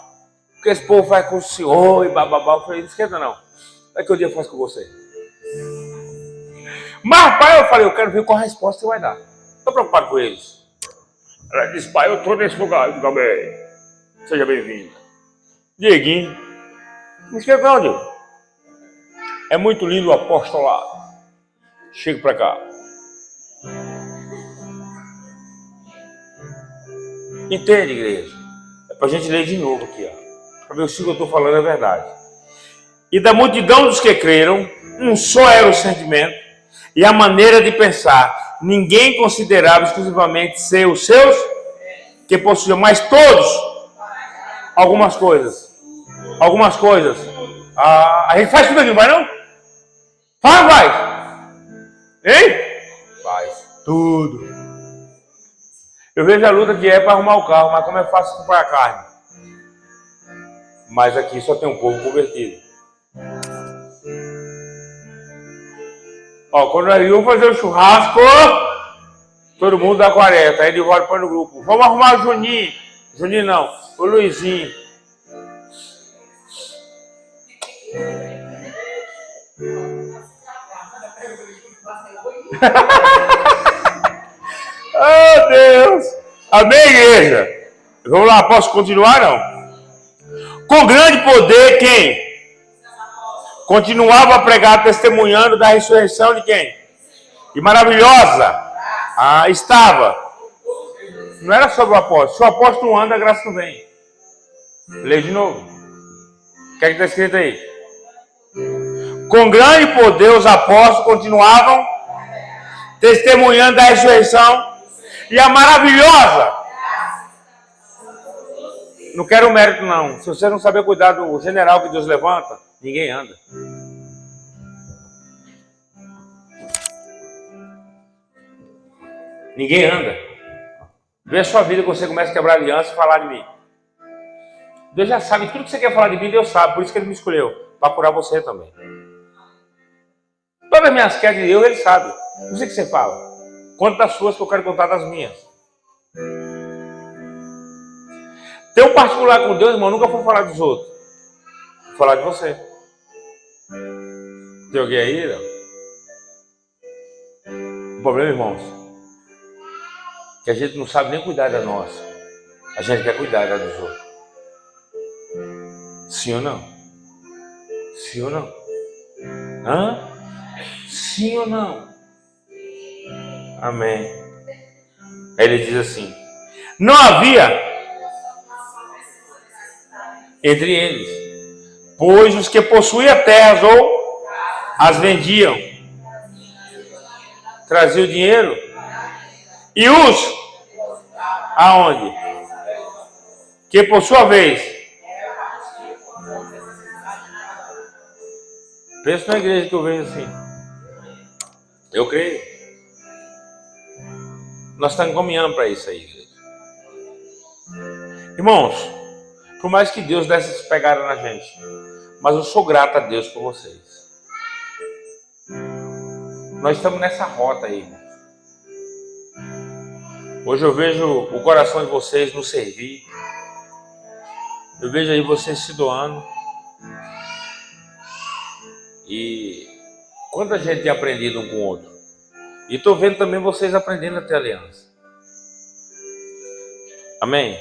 O que esse povo faz com o senhor e bababá. Eu falei, não esquenta não. Daqui o dia eu faço com você. Mas, pai, eu falei, eu quero ver qual a resposta você vai dar. Estou preocupado com eles. Ela disse, pai, eu estou nesse lugar também. Seja bem-vindo. Dieguinho. Não esquenta não, Diego. É muito lindo o apostolado. Chega pra cá. Entende, igreja? É pra gente ler de novo aqui, ó. Pra ver se o que eu estou falando é verdade. E da multidão dos que creram, um só era o sentimento e a maneira de pensar. Ninguém considerava exclusivamente ser os seus que possuíam, mas todos, algumas coisas. A gente faz tudo aqui, não vai não? Vai! Hein? Faz tudo. Eu vejo a luta que é para arrumar o carro, mas como é fácil comprar a carne. Mas aqui só tem um povo convertido. Ó, quando nós vamos fazer o churrasco, todo mundo dá 40. Aí ele volta para o grupo. Vamos arrumar o Juninho. Juninho não, o Luizinho. Oh, Deus! Amém, igreja? Vamos lá, posso continuar, não? Com grande poder, quem? Continuava a pregar, testemunhando da ressurreição de quem? E maravilhosa. Estava. Não era sobre o apóstolo. Se o apóstolo anda, a graça não vem. Lê de novo. O que é que está escrito aí? Com grande poder, os apóstolos continuavam testemunhando da ressurreição e a maravilhosa. Não quero mérito, não. Se você não saber cuidar do general que Deus levanta, ninguém anda. Ninguém anda. Vê a sua vida que você começa a quebrar aliança e falar de mim. Deus já sabe tudo que você quer falar de mim, Deus sabe. Por isso que Ele me escolheu. Para curar você também. Todas as minhas quedas de Deus, Ele sabe. Não sei o que você fala. Conta das suas que eu quero contar das minhas. Ter um particular com Deus, irmão, nunca vou falar dos outros. Vou falar de você. Tem alguém aí, não? O problema, irmãos, que a gente não sabe nem cuidar da nossa. A gente quer cuidar da dos outros. Sim ou não? Sim ou não? Sim ou não? Amém. Aí ele diz assim: não havia entre eles, pois os que possuíam terras ou as vendiam, traziam o dinheiro e os aonde? Que por sua vez Pensa na igreja que eu vejo assim. Eu creio. Nós estamos caminhando para isso aí, igreja. Irmãos, por mais que Deus desse essas pegadas na gente, mas eu sou grato a Deus por vocês. Nós estamos nessa rota aí, irmãos. Hoje eu vejo o coração de vocês nos servir. Eu vejo aí vocês se doando. E quanta gente tem aprendido um com o outro. E estou vendo também vocês aprendendo a ter aliança. Amém?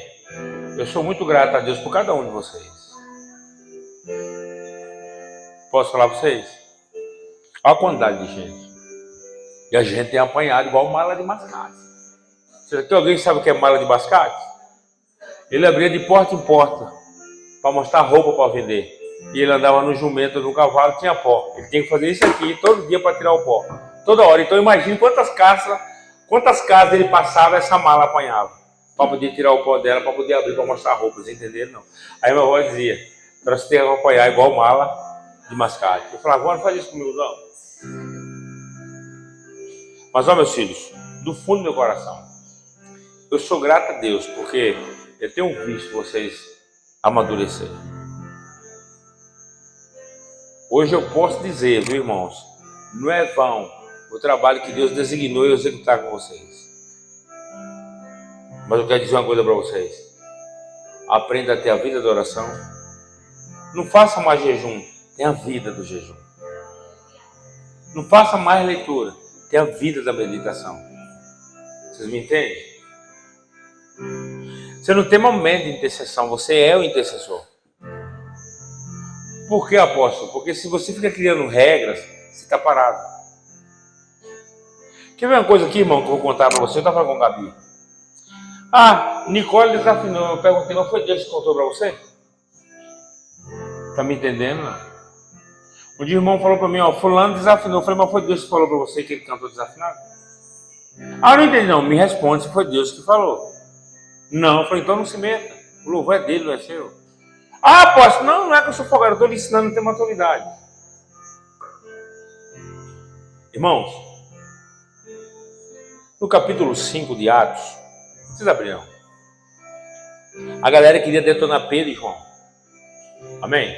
Eu sou muito grato a Deus por cada um de vocês. Posso falar para vocês? Olha a quantidade de gente. E a gente tem apanhado igual mala de mascate. Será que alguém sabe o que é mala de mascate? Ele abria de porta em porta para mostrar roupa para vender. E ele andava no jumento, no cavalo, tinha pó. Ele tinha que fazer isso aqui todo dia para tirar o pó. Toda hora. Então imagine quantas casas ele passava, essa mala apanhava. Para poder tirar o pó dela, para poder abrir, para mostrar roupas. Entenderam? Não. Aí minha avó dizia, para você ter que apanhar igual mala de mascate. Eu falava, avó, não faz isso comigo não. Mas ó, meus filhos, do fundo do meu coração, eu sou grato a Deus, porque eu tenho visto vocês amadurecer. Hoje eu posso dizer, viu, irmãos, não é vão o trabalho que Deus designou eu executar com vocês. Mas eu quero dizer uma coisa para vocês. Aprenda a ter a vida da oração. Não faça mais jejum, tenha a vida do jejum. Não faça mais leitura, tenha a vida da meditação. Vocês me entendem? Você não tem momento de intercessão, você é o intercessor. Por que, apóstolo? Porque se você fica criando regras, você está parado. Quer ver uma coisa aqui, irmão, que eu vou contar para você? Eu estava falando com a Gabi. Nicole desafinou. Eu perguntei, mas foi Deus que contou para você? Tá me entendendo? Não? Um dia o irmão falou para mim, fulano desafinou. Eu falei, mas foi Deus que falou para você que ele cantou desafinado? Eu não entendi não. Me responde se foi Deus que falou. Não, eu falei, então não se meta. O louvor é dele, não é seu. Apóstolo, não é que eu sou folgado, eu estou lhe ensinando a ter maturidade. Irmãos, no capítulo 5 de Atos, vocês abriram. A galera queria detonar Pedro e João. Amém?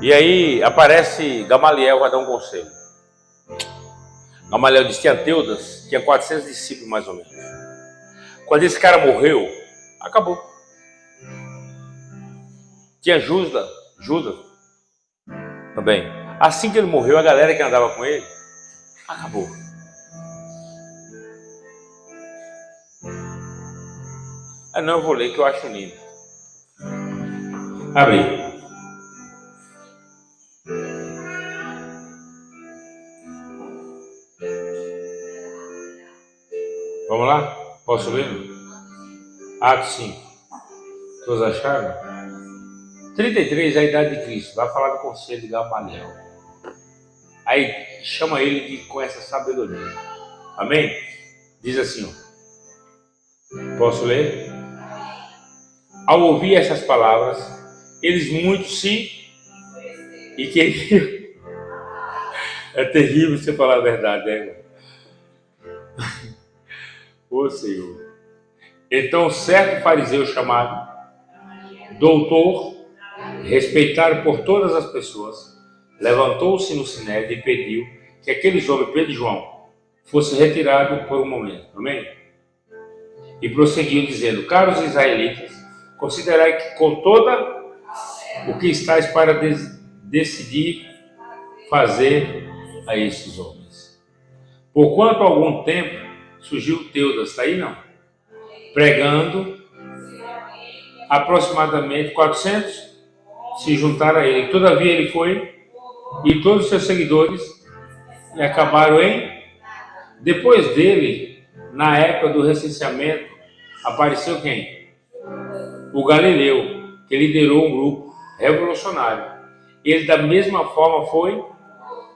E aí aparece Gamaliel, vai dar um conselho. Gamaliel disse que tinha Teudas, tinha 400 discípulos mais ou menos. Quando esse cara morreu, acabou. Tinha Judas também. Assim que ele morreu, a galera que andava com ele, acabou. Não, eu vou ler que eu acho lindo. Abre. Vamos lá? Posso ler? Atos 5. Todos acharam? 33, a idade de Cristo. Vai falar do conselho de Gamaliel. Aí chama ele com essa sabedoria. Amém? Diz assim, posso ler? Ao ouvir essas palavras, eles muito se e queriam. É terrível você falar a verdade, né? Ô Senhor. Então certo fariseu chamado doutor, respeitado por todas as pessoas, levantou-se no sinédrio e pediu que aqueles homens, Pedro e João, fossem retirados por um momento. Amém? E prosseguiu dizendo, caros israelitas, considerai que com toda o que estáis para decidir fazer a estes homens. Porquanto algum tempo surgiu Teudas, está aí não? Pregando, aproximadamente 400 se juntaram a ele. Todavia ele foi e todos os seus seguidores e acabaram em... Depois dele, na época do recenseamento, apareceu quem? O Galileu, que liderou um grupo revolucionário. Ele da mesma forma foi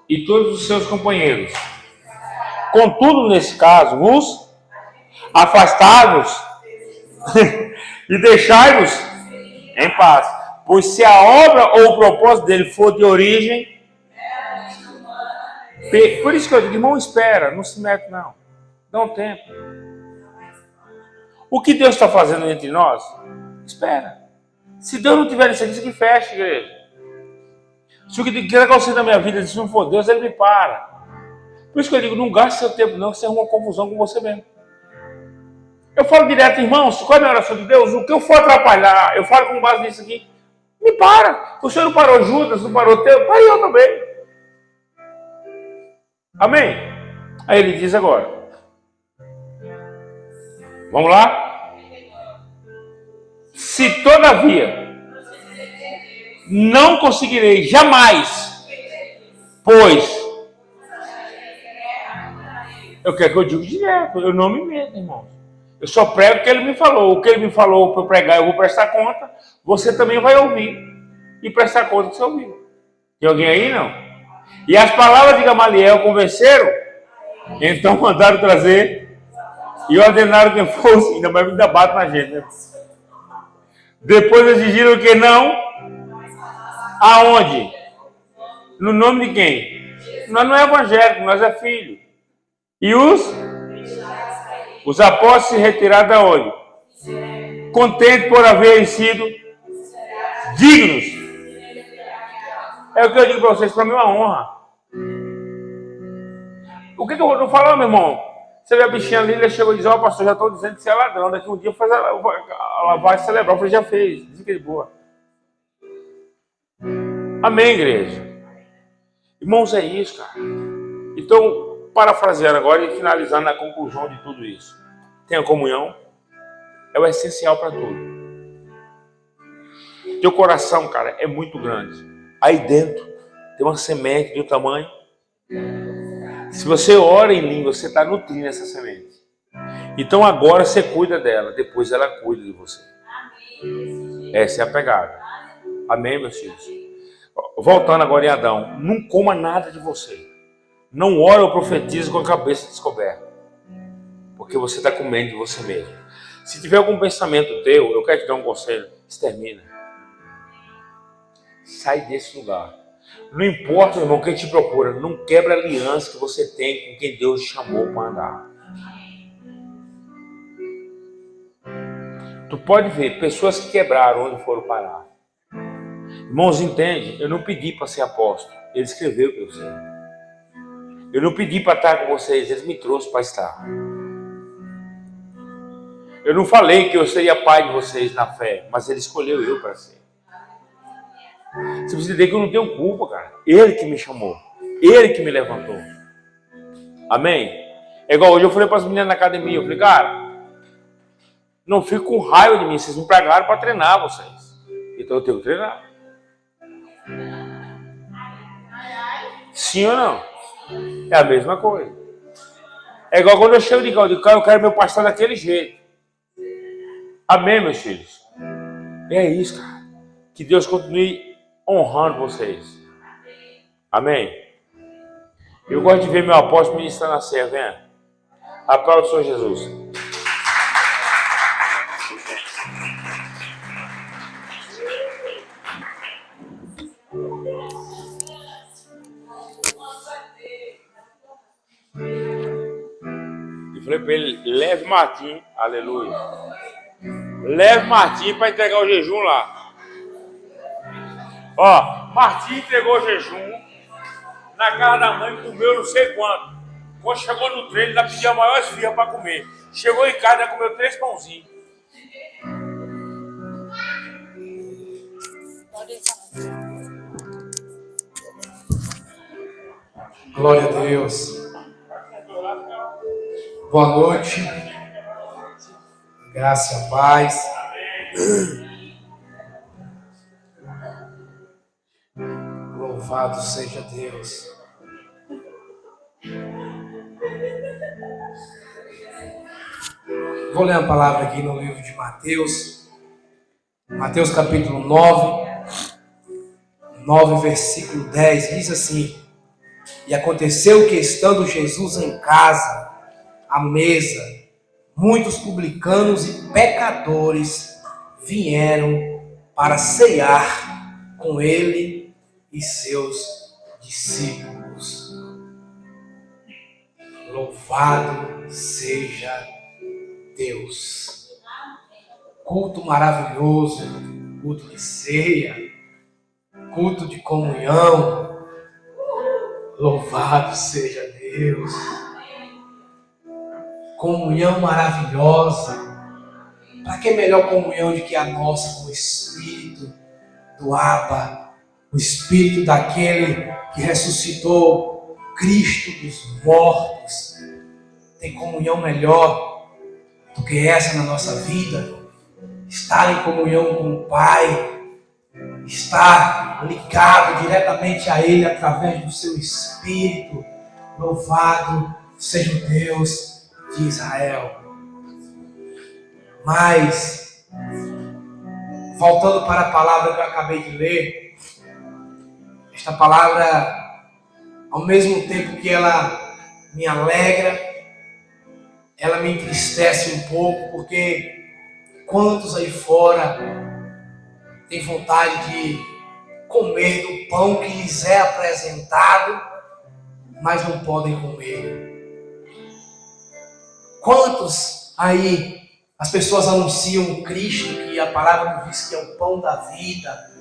e todos os seus companheiros. Contudo, nesse caso, vos afastai-vos e deixai-vos em paz. Pois se a obra ou o propósito dele for de origem Por isso que eu digo, irmão, espera, não se mete não. Dá um tempo. O que Deus está fazendo entre nós, espera. Se Deus não tiver isso aqui fecha, igreja. Se o que quer acontecer na minha vida, se não for Deus, Ele me para. Por isso que eu digo, não gaste seu tempo não, que você arruma uma confusão com você mesmo. Eu falo direto, irmãos, qual é a minha oração de Deus? O que eu for atrapalhar, eu falo com base nisso aqui, me para. O Senhor não parou Judas, não parou teu, para eu também. Amém? Aí ele diz agora. Vamos lá? Se todavia não conseguirei jamais, pois eu quero que eu diga direto, eu não me meto, irmãos. Eu só prego o que ele me falou. O que ele me falou para eu pregar, eu vou prestar conta. Você também vai ouvir e prestar conta que você ouviu. Tem alguém aí, não? E as palavras de Gamaliel convenceram, então mandaram trazer e ordenaram que fosse, ainda bate na gente, né? Depois exigiram que não, aonde? No nome de quem? Nós não é evangélico, nós é filho. E os apóstolos se retiraram da onde? Contentes por haverem sido dignos. É o que eu digo para vocês, para mim é uma honra. O que eu vou falar, meu irmão? Você vê a bichinha ali, ele chegou e disse, pastor, já estou dizendo que você é ladrão, daqui um dia ela vai celebrar. Eu falei, já fez, fica de boa. Amém, igreja? Irmãos, é isso, cara. Então, parafraseando agora e finalizando na conclusão de tudo isso. Tenha comunhão, é o essencial para tudo. Teu coração, cara, é muito grande. Aí dentro tem uma semente do tamanho. Se você ora em língua, você está nutrindo essa semente. Então agora você cuida dela, depois ela cuida de você. Essa é a pegada. Amém, meus filhos? Voltando agora em Adão, não coma nada de você. Não ora ou profetiza com a cabeça descoberta. Porque você está comendo de você mesmo. Se tiver algum pensamento teu, eu quero te dar um conselho. Extermina. Sai desse lugar. Não importa, irmão, quem te procura. Não quebra a aliança que você tem com quem Deus te chamou para andar. Tu pode ver pessoas que quebraram onde foram parar. Irmãos, entende? Eu não pedi para ser apóstolo. Ele escreveu para eu ser. Eu não pedi para estar com vocês. Ele me trouxe para estar. Eu não falei que eu seria pai de vocês na fé, mas Ele escolheu eu para ser. Você precisa entender que eu não tenho culpa, cara. Ele que me chamou. Ele que me levantou. Amém? É igual hoje eu falei para as meninas na academia. Eu falei, cara, não fico com raiva de mim. Vocês me pagaram para treinar vocês. Então eu tenho que treinar. Sim ou não? É a mesma coisa. É igual quando eu chego de carro, eu quero meu pastor daquele jeito. Amém, meus filhos? É isso, cara. Que Deus continue honrando vocês. Amém? Eu gosto de ver meu apóstolo ministrando a ceia, vem. Aplaude o Senhor Jesus. E falei para ele, leve Martim, aleluia. Leve Martim para entregar o jejum lá. Ó, Martim entregou o jejum na casa da mãe, comeu não sei quanto. Quando chegou no treino, ainda pediu a maior esfirra para comer. Chegou em casa, já comeu 3 pãozinhos. Glória a Deus. Boa noite. Graça e paz. Louvado seja Deus. Vou ler a palavra aqui no livro de Mateus. Mateus capítulo 9, versículo 10, diz assim: E aconteceu que, estando Jesus em casa, à mesa, muitos publicanos e pecadores vieram para ceiar com ele e seus discípulos. Louvado seja Deus. Culto maravilhoso, culto de ceia, culto de comunhão. Louvado seja Deus. Comunhão maravilhosa. Para que melhor comunhão do que a nossa com o Espírito do Abba, o Espírito daquele que ressuscitou Cristo dos mortos. Tem comunhão melhor do que essa na nossa vida? Estar em comunhão com o Pai, estar ligado diretamente a Ele através do seu Espírito. Louvado seja o Deus de Israel. Mas, voltando para a palavra que eu acabei de ler, esta palavra, ao mesmo tempo que ela me alegra, ela me entristece um pouco, porque quantos aí fora têm vontade de comer do pão que lhes é apresentado, mas não podem comer? Quantos aí as pessoas anunciam Cristo, que a palavra diz que é o pão da vida,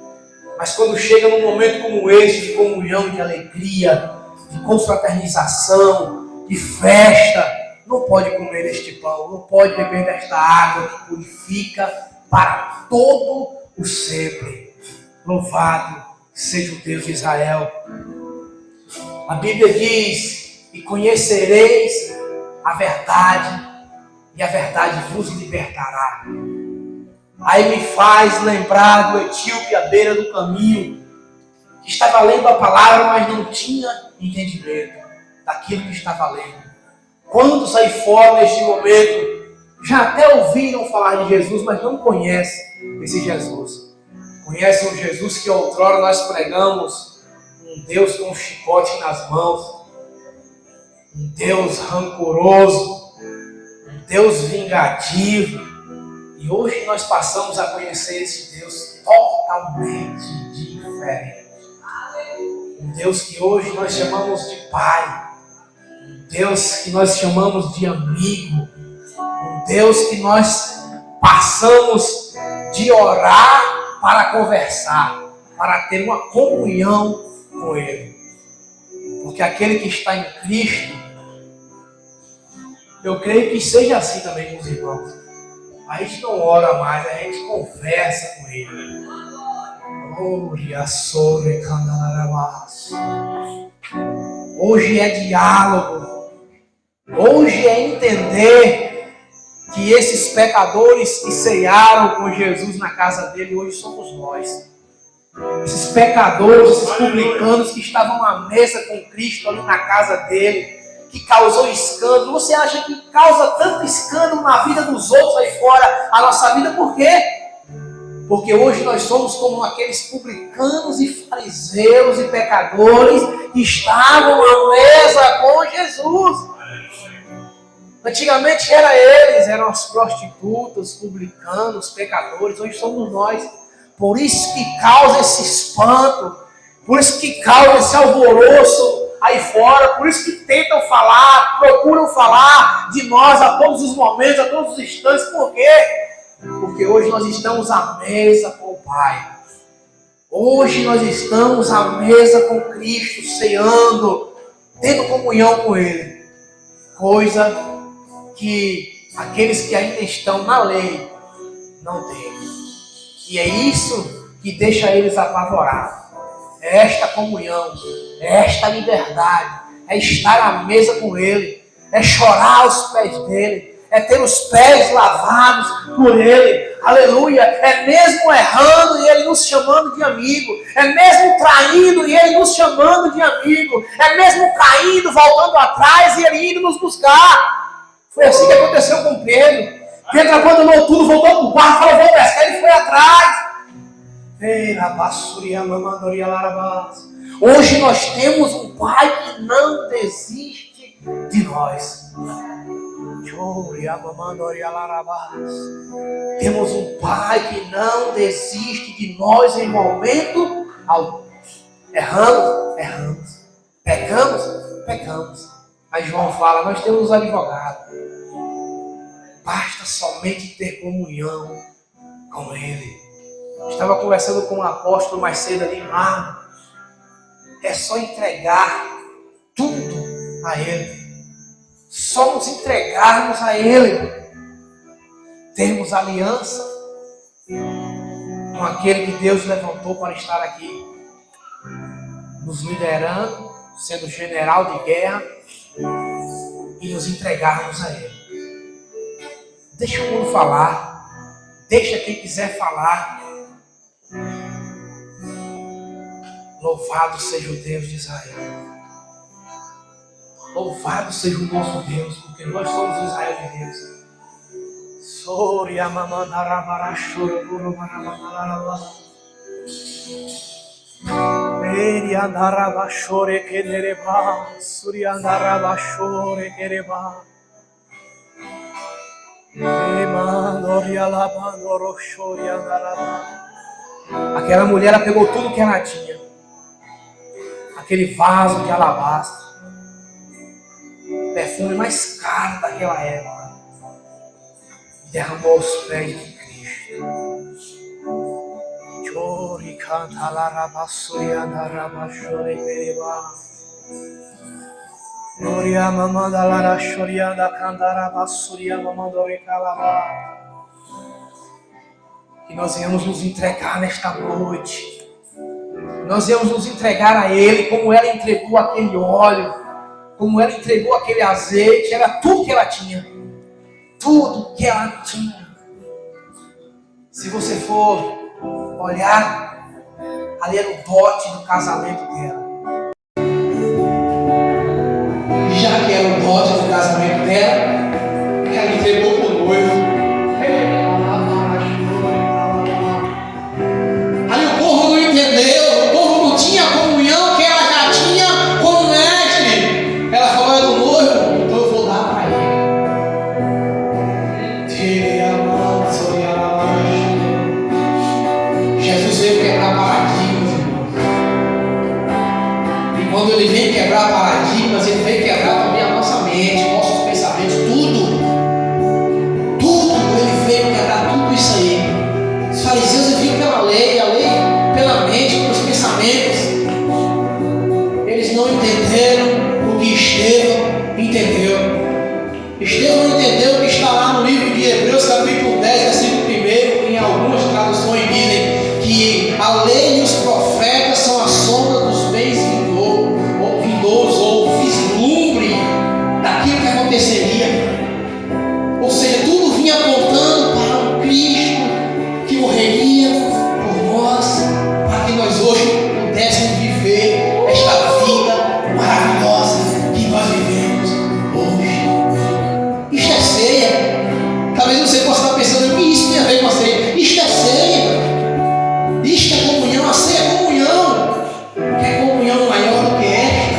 mas quando chega num momento como este, de comunhão, de alegria, de confraternização, de festa, não pode comer este pão, não pode beber desta água que purifica para todo o sempre. Louvado seja o Deus de Israel. A Bíblia diz: e conhecereis a verdade, e a verdade vos libertará. Aí me faz lembrar do etíope à beira do caminho, que estava lendo a palavra, mas não tinha entendimento daquilo que estava lendo. Quantos aí fora neste momento já até ouviram falar de Jesus, mas não conhecem esse Jesus? Conhecem o Jesus que outrora nós pregamos, um Deus com um chicote nas mãos, um Deus rancoroso, Deus vingativo, e hoje nós passamos a conhecer esse Deus totalmente diferente. Um Deus que hoje nós chamamos de Pai, um Deus que nós chamamos de amigo, um Deus que nós passamos de orar para conversar, para ter uma comunhão com Ele. Porque aquele que está em Cristo, eu creio que seja assim também com os irmãos. A gente não ora mais, a gente conversa com Ele. Hoje é diálogo. Hoje é entender que esses pecadores que cearam com Jesus na casa dele, hoje somos nós. Esses pecadores, esses publicanos que estavam à mesa com Cristo ali na casa dele, que causou escândalo. Você acha que causa tanto escândalo na vida dos outros aí fora, a nossa vida? Por quê? Porque hoje nós somos como aqueles publicanos e fariseus e pecadores que estavam à mesa com Jesus. Antigamente eram as prostitutas, publicanos, pecadores. Hoje somos nós. Por isso que causa esse espanto, por isso que causa esse alvoroço aí fora, por isso que tentam falar, procuram falar de nós a todos os momentos, a todos os instantes. Por quê? Porque hoje nós estamos à mesa com o Pai. Hoje nós estamos à mesa com Cristo, ceando, tendo comunhão com Ele. Coisa que aqueles que ainda estão na lei não têm. E é isso que deixa eles apavorados. É esta comunhão, é esta liberdade, é estar à mesa com Ele, é chorar aos pés dEle, é ter os pés lavados por Ele, aleluia. É mesmo errando e Ele nos chamando de amigo, é mesmo traindo e Ele nos chamando de amigo, é mesmo caindo, voltando atrás e Ele indo nos buscar. Foi assim que aconteceu com Pedro. Pedro abandonou tudo, voltou para o barco, falou: vou pescar, ele foi atrás. Hoje nós temos um Pai que não desiste de nós. Temos um Pai que não desiste de nós em momento algum. Erramos, pecamos. Mas João fala, nós temos um advogado. Basta somente ter comunhão com Ele. Estava conversando com um apóstolo mais cedo ali, irmão. É só entregar tudo a Ele. Só nos entregarmos a Ele. Termos aliança com aquele que Deus levantou para estar aqui, nos liderando, sendo general de guerra, e nos entregarmos a Ele. Deixa o mundo falar, deixa quem quiser falar. Louvado seja o Deus de Israel. Louvado seja o nosso Deus, porque nós somos o Israel de Deus. Soria mamandarabara choroburu maramandarabara. Eriandaraba chore quereba, suriandaraba chore quereba. Emandoria labandoro choriandaraba. Aquela mulher, ela pegou tudo que ela tinha. Aquele vaso de alabastro, perfume mais caro daquela época, derramou aos pés de Cristo. Chori canta la rabassuria da rabashore pereba. Gloria mamanda la rashoria da candara bassuria mamandore calaba. Que nós viemos nos entregar nesta noite. Nós viemos nos entregar a Ele, como ela entregou aquele óleo, como ela entregou aquele azeite, era tudo que ela tinha. Tudo que ela tinha. Se você for olhar, ali era o dote do casamento dela. Já que era o dote do casamento dela, ela entregou para o noivo. Aí o povo não entendeu, o povo não tinha a comunhão que ela já tinha com o mestre. Ela falou, é do noivo, então eu vou dar para ele. Jesus veio quebrar paradigmas, irmãos. E quando ele vem quebrar paradigmas, ele vem quebrar também a nossa mente, nossos pensamentos, tudo. Tudo, ele veio quebrar tudo isso aí. Os fariseus vinham pela lei, a lei pela mente, pelos pensamentos. Eles não entenderam o que Estevão entendeu. Estevão entendeu o que está lá no livro de Hebreus, capítulo 10, versículo 1. Em algumas traduções dizem que a lei e os profetas são a sombra dos bens vindouros ou vislumbre daquilo que aconteceria. Ou seja, tudo vinha apontando para um Cristo que morreria por nós, para que nós hoje pudéssemos viver esta vida maravilhosa que nós vivemos hoje. Isto é ceia. Talvez você possa estar pensando, o que isso tem a ver com a ceia? Isto é ceia. Isto é comunhão. A ceia é comunhão. Quer comunhão maior do que esta?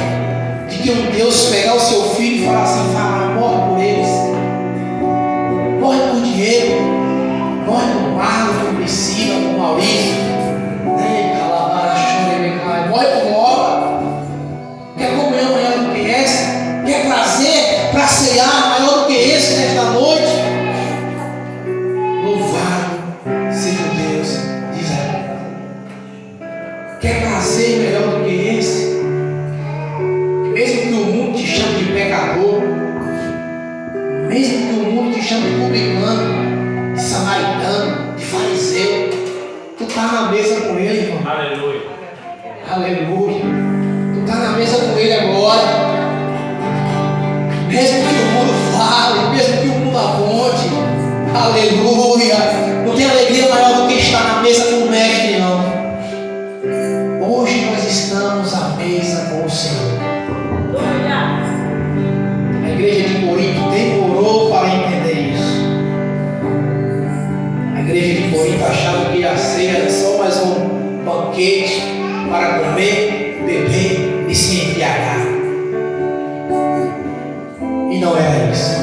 De que um Deus pegar o seu filho e falar assim, morre por eles. Morre por Diego. Morre por Marlon, por Priscila, por Maurício. Morre por Laura. Quer comunhão maior do que essa? Quer prazer para ceiar maior do que esse nesta noite? Louvado seja o Deus de Israel. Quer prazer melhor do que esse? Mesmo que o mundo te chame de pecador, mesmo que o mundo te chame de publicano, de samaritano, de fariseu, tu está na mesa com ele, irmão. Aleluia. Aleluia. Tu está na mesa com ele agora. Mesmo que o mundo fale, mesmo que o mundo aponte, aleluia. Não tem alegria maior do que estar na mesa com o mestre, não. Hoje nós estamos à mesa com o Senhor. A igreja de Corinto demorou para entender isso. A igreja de Corinto achava que a ceia era só mais um banquete para comer, beber e se embriagar. E não era isso.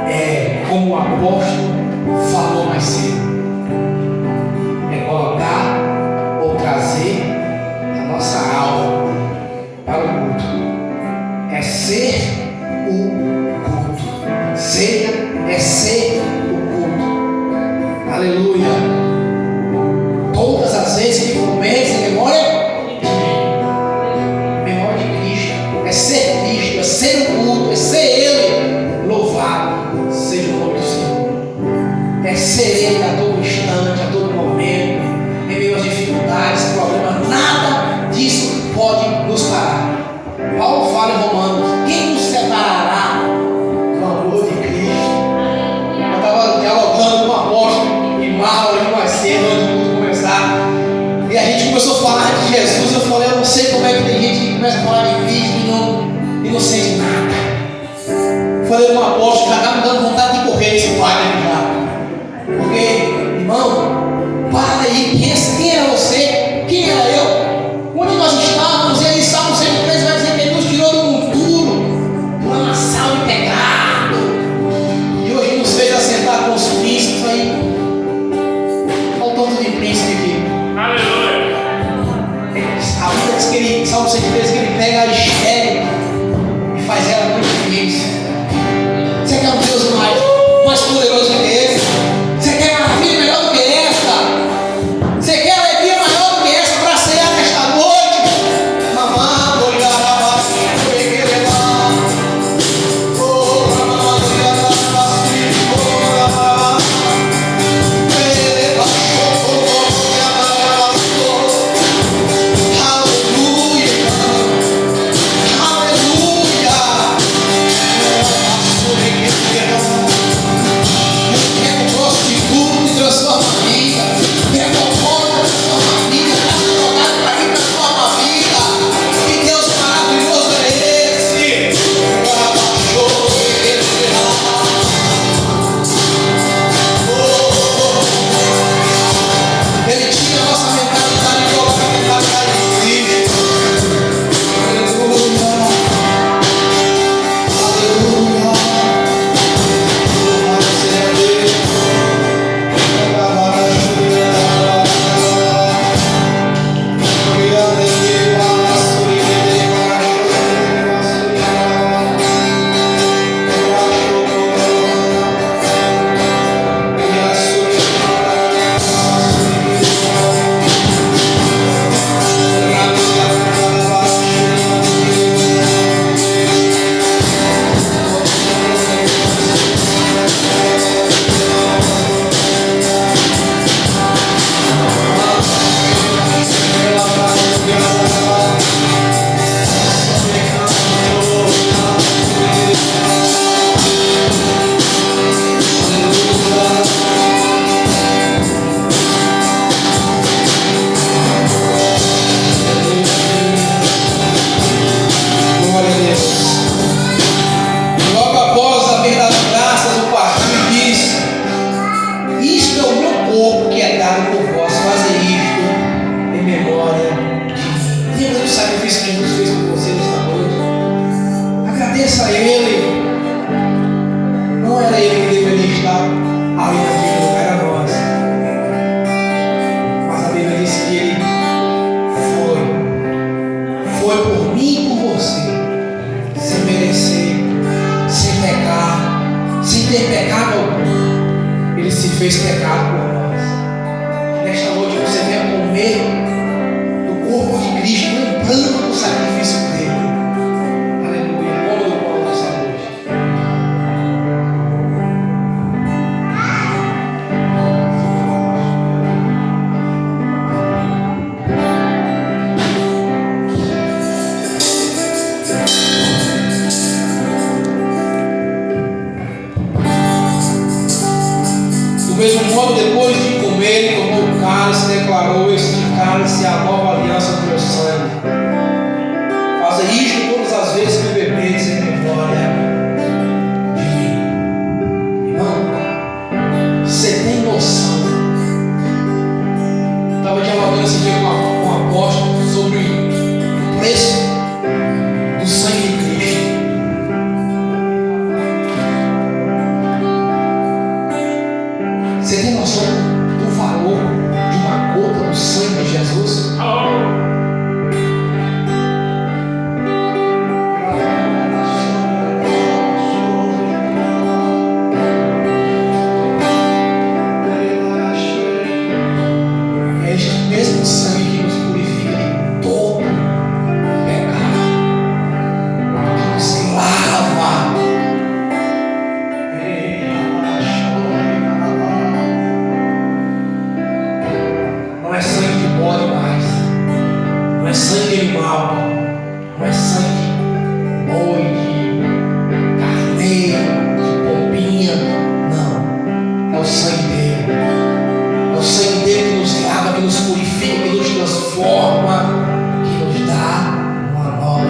É como o apóstolo falou mais cedo. É colocar ou trazer a nossa alma para o culto. começa a falar de Cristo e não sente nada. Falei com o apóstolo, já está me dando vontade de correr esse padre já. Porque, irmão, para aí, pensa, quem era você? Quem era eu? Onde nós estávamos? E aí, Salmo 103 vai dizer que Ele nos tirou do monturo, do lamaçal de pecado, e hoje nos fez assentar com os príncipes aí. Olha o tanto de príncipe aqui. Aleluia. A Bíblia diz que ele, Salmo 103, que Ele pega a Esther e faz ela muito feliz. Você quer um Deus mais poderoso do que esse? Você quer uma vida melhor do que essa? Você quer alegria maior do que essa para cear nesta noite? Mamãe, vou ligar para baixo, vou levar. Oh, mamãe, vou ligar para baixo, vou ligar para baixo. Ele tira a nossa mentalidade de coloca a mentalidade de Cristo. Aleluia. Aleluia. Louvado seja Deus. Glória a Deus. Logo após a verdade das graças, o partido diz: isto é o meu corpo que é dado por vós, fazer isto em memória de mim. Lembra do sacrifício que Jesus fez por você nesta noite? Agradeça a Ele. Não era Ele que deveria estar ali naquele lugar, era nós. Mas a Bíblia diz que Ele foi por mim e por você, sem merecer, sem pecar, sem ter pecado algum. Ele se fez pecado por nós. Nesta noite você venha comer do corpo de Cristo, lembrando do sacrifício dele. Aleluia. Como do pão nesta noite. Do mesmo modo, depois de comer, ele tomou o cálice e declarou: este cálice é a nova aliança do meu sangue. Faça isto todas as vezes que bebedes em memória de mim. Irmão, você tem noção? Estava dialogando esse dia com um apóstolo sobre o preço do sangue de Cristo. Você tem noção do valor de uma gota do sangue de Jesus? É este mesmo sangue que nos purifica de todo pecado, que nos lava. Não é sangue de bode mais, não é sangue de animal, não é sangue de boi, de carneiro, de pombinha, não, é o sangue dele. É o sangue dele que nos lava, que nos purifica, que nos transforma, que nos dá uma nova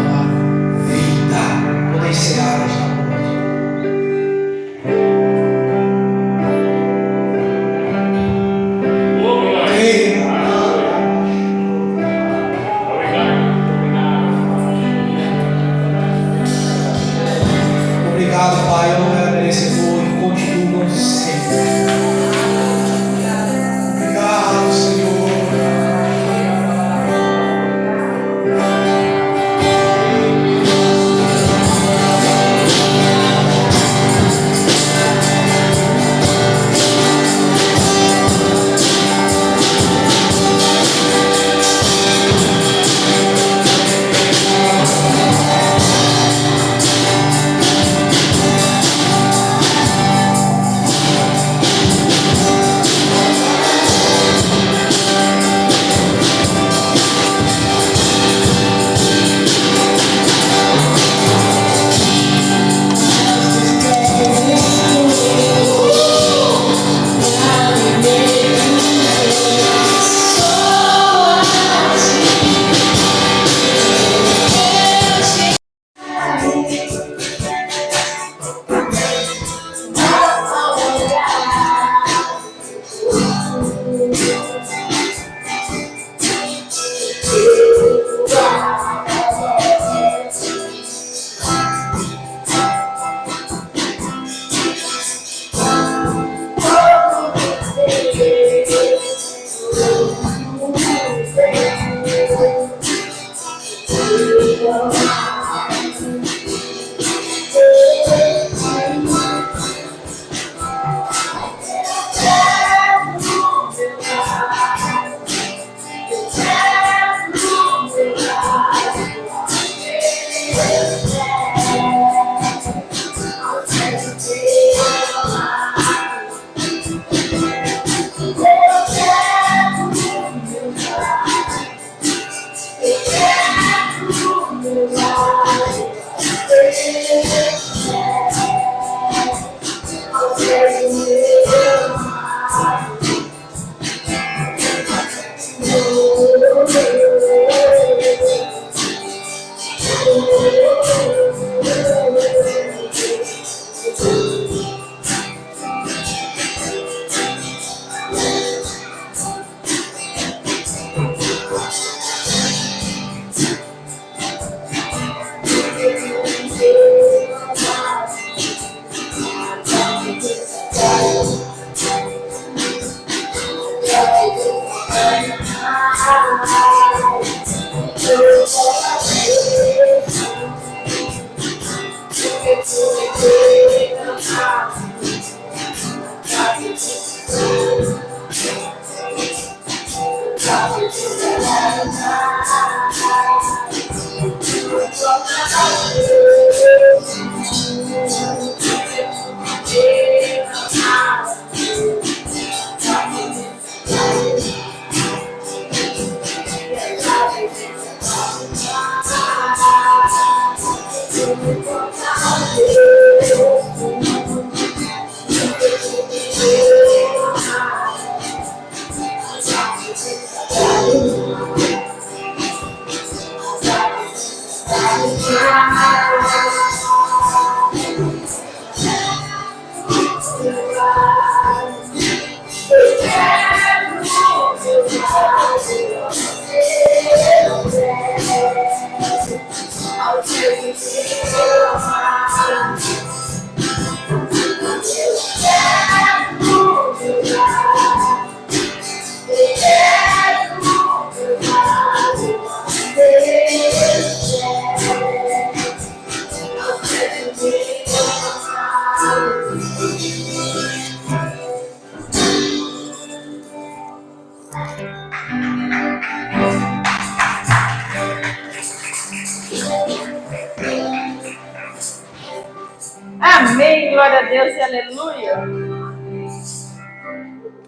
Amém, glória a Deus e aleluia.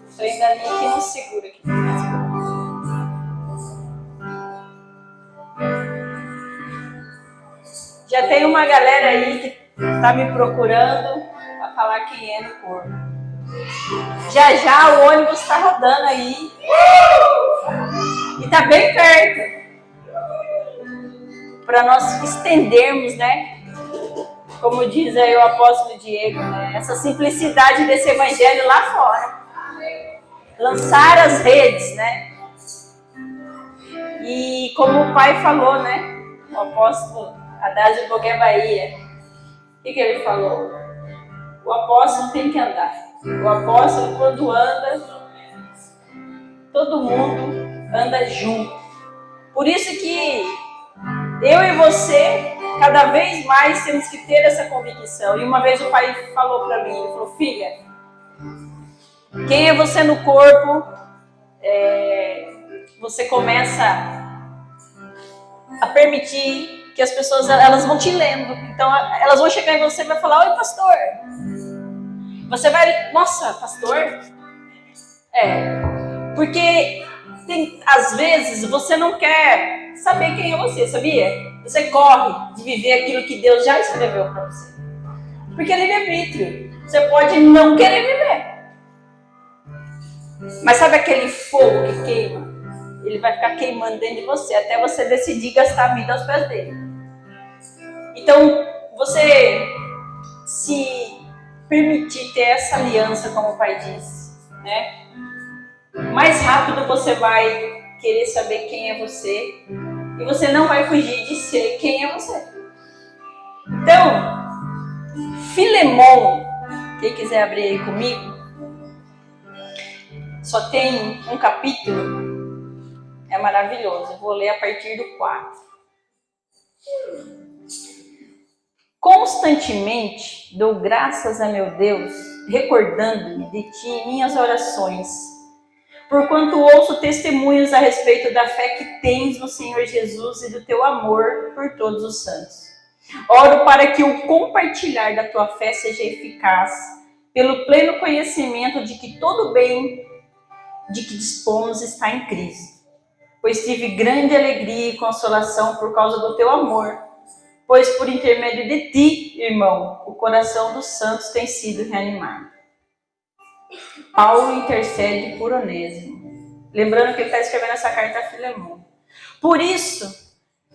Estou ainda ali que não segura aqui. Já tem uma galera aí que está me procurando para falar quem é no corpo. Já o ônibus está rodando aí. E está bem perto. Para nós estendermos, né? Como diz aí o apóstolo Diego, né? Essa simplicidade desse evangelho lá fora. Lançar as redes, né? E como o pai falou, né? O apóstolo Adásio Bogué Bahia. O que ele falou? O apóstolo tem que andar. O apóstolo, quando anda, todo mundo anda junto. Por isso que eu e você, cada vez mais temos que ter essa convicção. E uma vez o pai falou para mim, ele falou: filha, quem é você no corpo, você começa a permitir que as pessoas, elas vão te lendo. Então, elas vão chegar em você e vai falar: oi, pastor. Você vai, nossa, pastor? Porque às vezes você não quer saber quem é você, sabia? Você corre de viver aquilo que Deus já escreveu para você. Porque é livre-arbítrio. Você pode não querer viver. Mas sabe aquele fogo que queima? Ele vai ficar queimando dentro de você até você decidir gastar a vida aos pés dele. Então, você se permitir ter essa aliança, como o pai disse, né? Mais rápido você vai querer saber quem é você e você não vai fugir de ser quem é você. Então, Filemon, quem quiser abrir aí comigo, só tem um capítulo, é maravilhoso, eu vou ler a partir do 4. Constantemente dou graças a meu Deus, recordando-me de ti em minhas orações, porquanto ouço testemunhos a respeito da fé que tens no Senhor Jesus e do teu amor por todos os santos. Oro para que o compartilhar da tua fé seja eficaz, pelo pleno conhecimento de que todo bem de que dispomos está em Cristo. Pois tive grande alegria e consolação por causa do teu amor, pois por intermédio de ti, irmão, o coração dos santos tem sido reanimado. Paulo intercede por Onésimo. Lembrando que ele está escrevendo essa carta a Filemon. Por isso,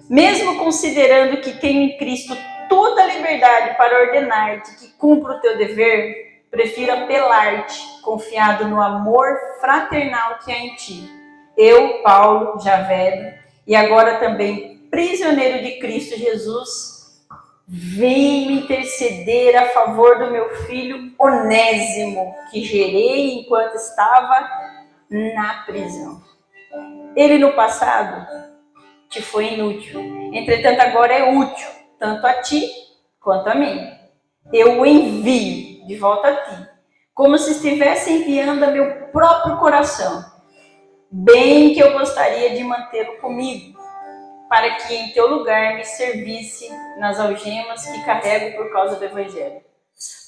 mesmo considerando que tenho em Cristo toda a liberdade para ordenar-te que cumpra o teu dever, prefiro apelar-te, confiado no amor fraternal que há em ti. Eu, Paulo, já velho, e agora também prisioneiro de Cristo Jesus, venho interceder a favor do meu filho Onésimo, que gerei enquanto estava na prisão. Ele no passado te foi inútil. Entretanto, agora é útil, tanto a ti quanto a mim. Eu o envio de volta a ti, como se estivesse enviando a meu próprio coração. Bem que eu gostaria de mantê-lo comigo, para que em teu lugar me servisse nas algemas que carrego por causa do Evangelho.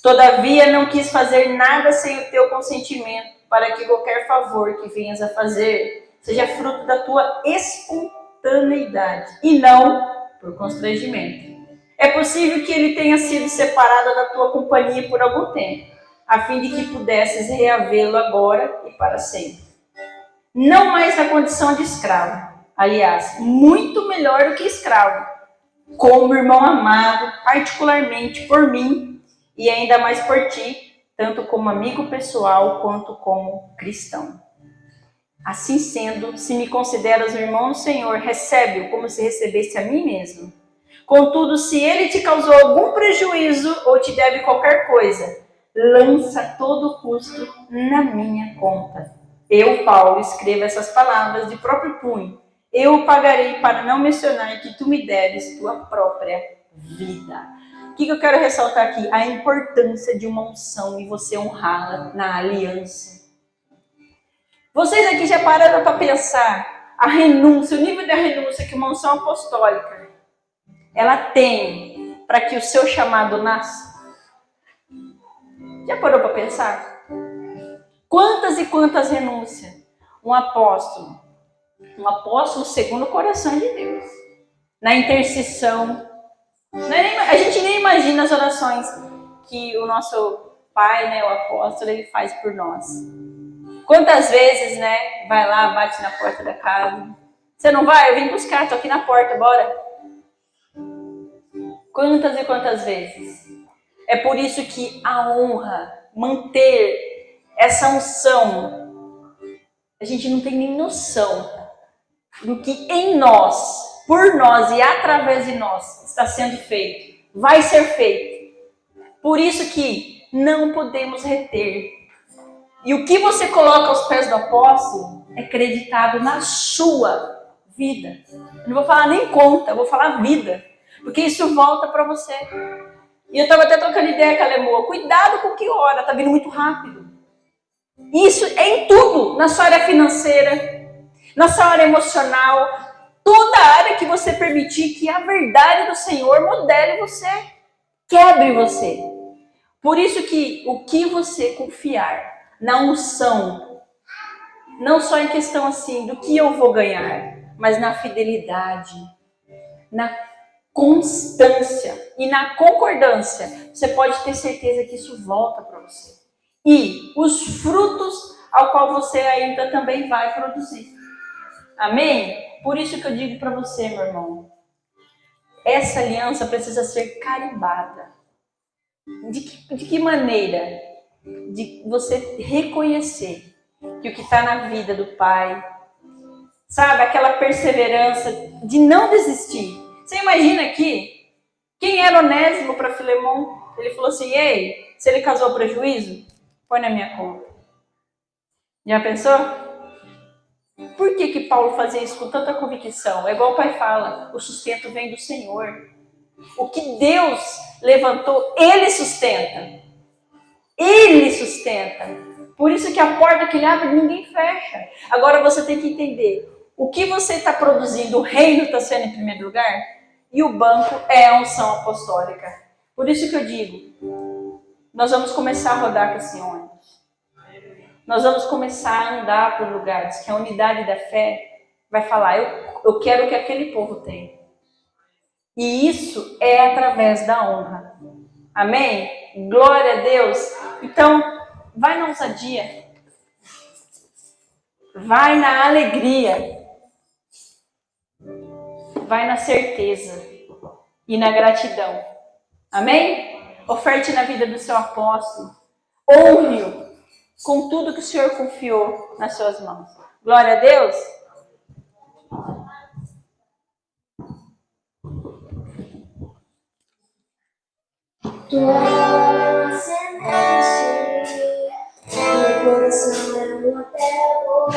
Todavia não quis fazer nada sem o teu consentimento, para que qualquer favor que venhas a fazer seja fruto da tua espontaneidade, e não por constrangimento. É possível que ele tenha sido separado da tua companhia por algum tempo, a fim de que pudesses reavê-lo agora e para sempre. Não mais na condição de escravo, aliás, muito melhor do que escravo, como irmão amado, particularmente por mim e ainda mais por ti, tanto como amigo pessoal quanto como cristão. Assim sendo, se me consideras um irmão do Senhor, recebe-o como se recebesse a mim mesmo. Contudo, se ele te causou algum prejuízo ou te deve qualquer coisa, lança todo o custo na minha conta. Eu, Paulo, escrevo essas palavras de próprio punho. Eu o pagarei para não mencionar que tu me deves tua própria vida. O que eu quero ressaltar aqui? A importância de uma unção e você honrá-la na aliança. Vocês aqui já pararam para pensar a renúncia, o nível da renúncia que uma unção apostólica ela tem para que o seu chamado nasça? Já parou para pensar? Quantas e quantas renúncias um apóstolo segundo o coração de Deus, na intercessão, a gente nem imagina as orações que o nosso pai, né, o apóstolo, ele faz por nós. Quantas vezes, né, vai lá, bate na porta da casa. Você não vai? Eu vim buscar, tô aqui na porta, bora. Quantas e quantas vezes? É por isso que a honra, manter essa unção, a gente não tem nem noção do que em nós, por nós e através de nós está sendo feito, vai ser feito. Por isso que não podemos reter. E o que você coloca aos pés do apóstolo é creditado na sua vida. Eu não vou falar nem conta, eu vou falar vida. Porque isso volta para você. E eu estava até trocando ideia com a Lemoa. Cuidado com o que ora, tá vindo muito rápido. Isso é em tudo. Na sua área financeira, na sua área emocional, toda área que você permitir que a verdade do Senhor modele você, quebre você. Por isso que o que você confiar na unção, não só em questão assim do que eu vou ganhar, mas na fidelidade, na constância e na concordância, você pode ter certeza que isso volta para você. E os frutos ao qual você ainda também vai produzir. Amém? Por isso que eu digo para você, meu irmão, essa aliança precisa ser carimbada. De que maneira? De você reconhecer que o que está na vida do Pai, sabe, aquela perseverança de não desistir. Você imagina aqui, quem era Onésimo para Filemon? Ele falou assim, ei, se ele causou prejuízo, põe na minha conta. Já pensou? Por que Paulo fazia isso com tanta convicção? É igual o pai fala, o sustento vem do Senhor. O que Deus levantou, Ele sustenta. Ele sustenta. Por isso que a porta que Ele abre, ninguém fecha. Agora você tem que entender, o que você está produzindo, o reino está sendo em primeiro lugar, e o banco é a unção apostólica. Por isso que eu digo, nós vamos começar a rodar com esse ônibus. Nós vamos começar a andar por lugares que a unidade da fé vai falar, eu quero o que aquele povo tem. E isso é através da honra. Amém? Glória a Deus. Então, vai na ousadia. Vai na alegria. Vai na certeza e na gratidão. Amém? Oferte na vida do seu apóstolo. Honre-o com tudo que o Senhor confiou nas suas mãos. Glória a Deus. Tua semente, meu coração é um hotel,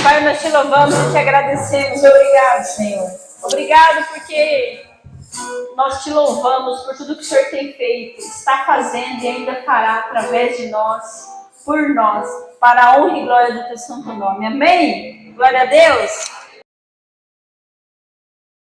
Pai, nós te louvamos e te agradecemos. Obrigado, Senhor. Obrigado porque nós te louvamos por tudo que o Senhor tem feito, está fazendo e ainda fará através de nós, por nós, para a honra e glória do teu santo nome. Amém? Glória a Deus.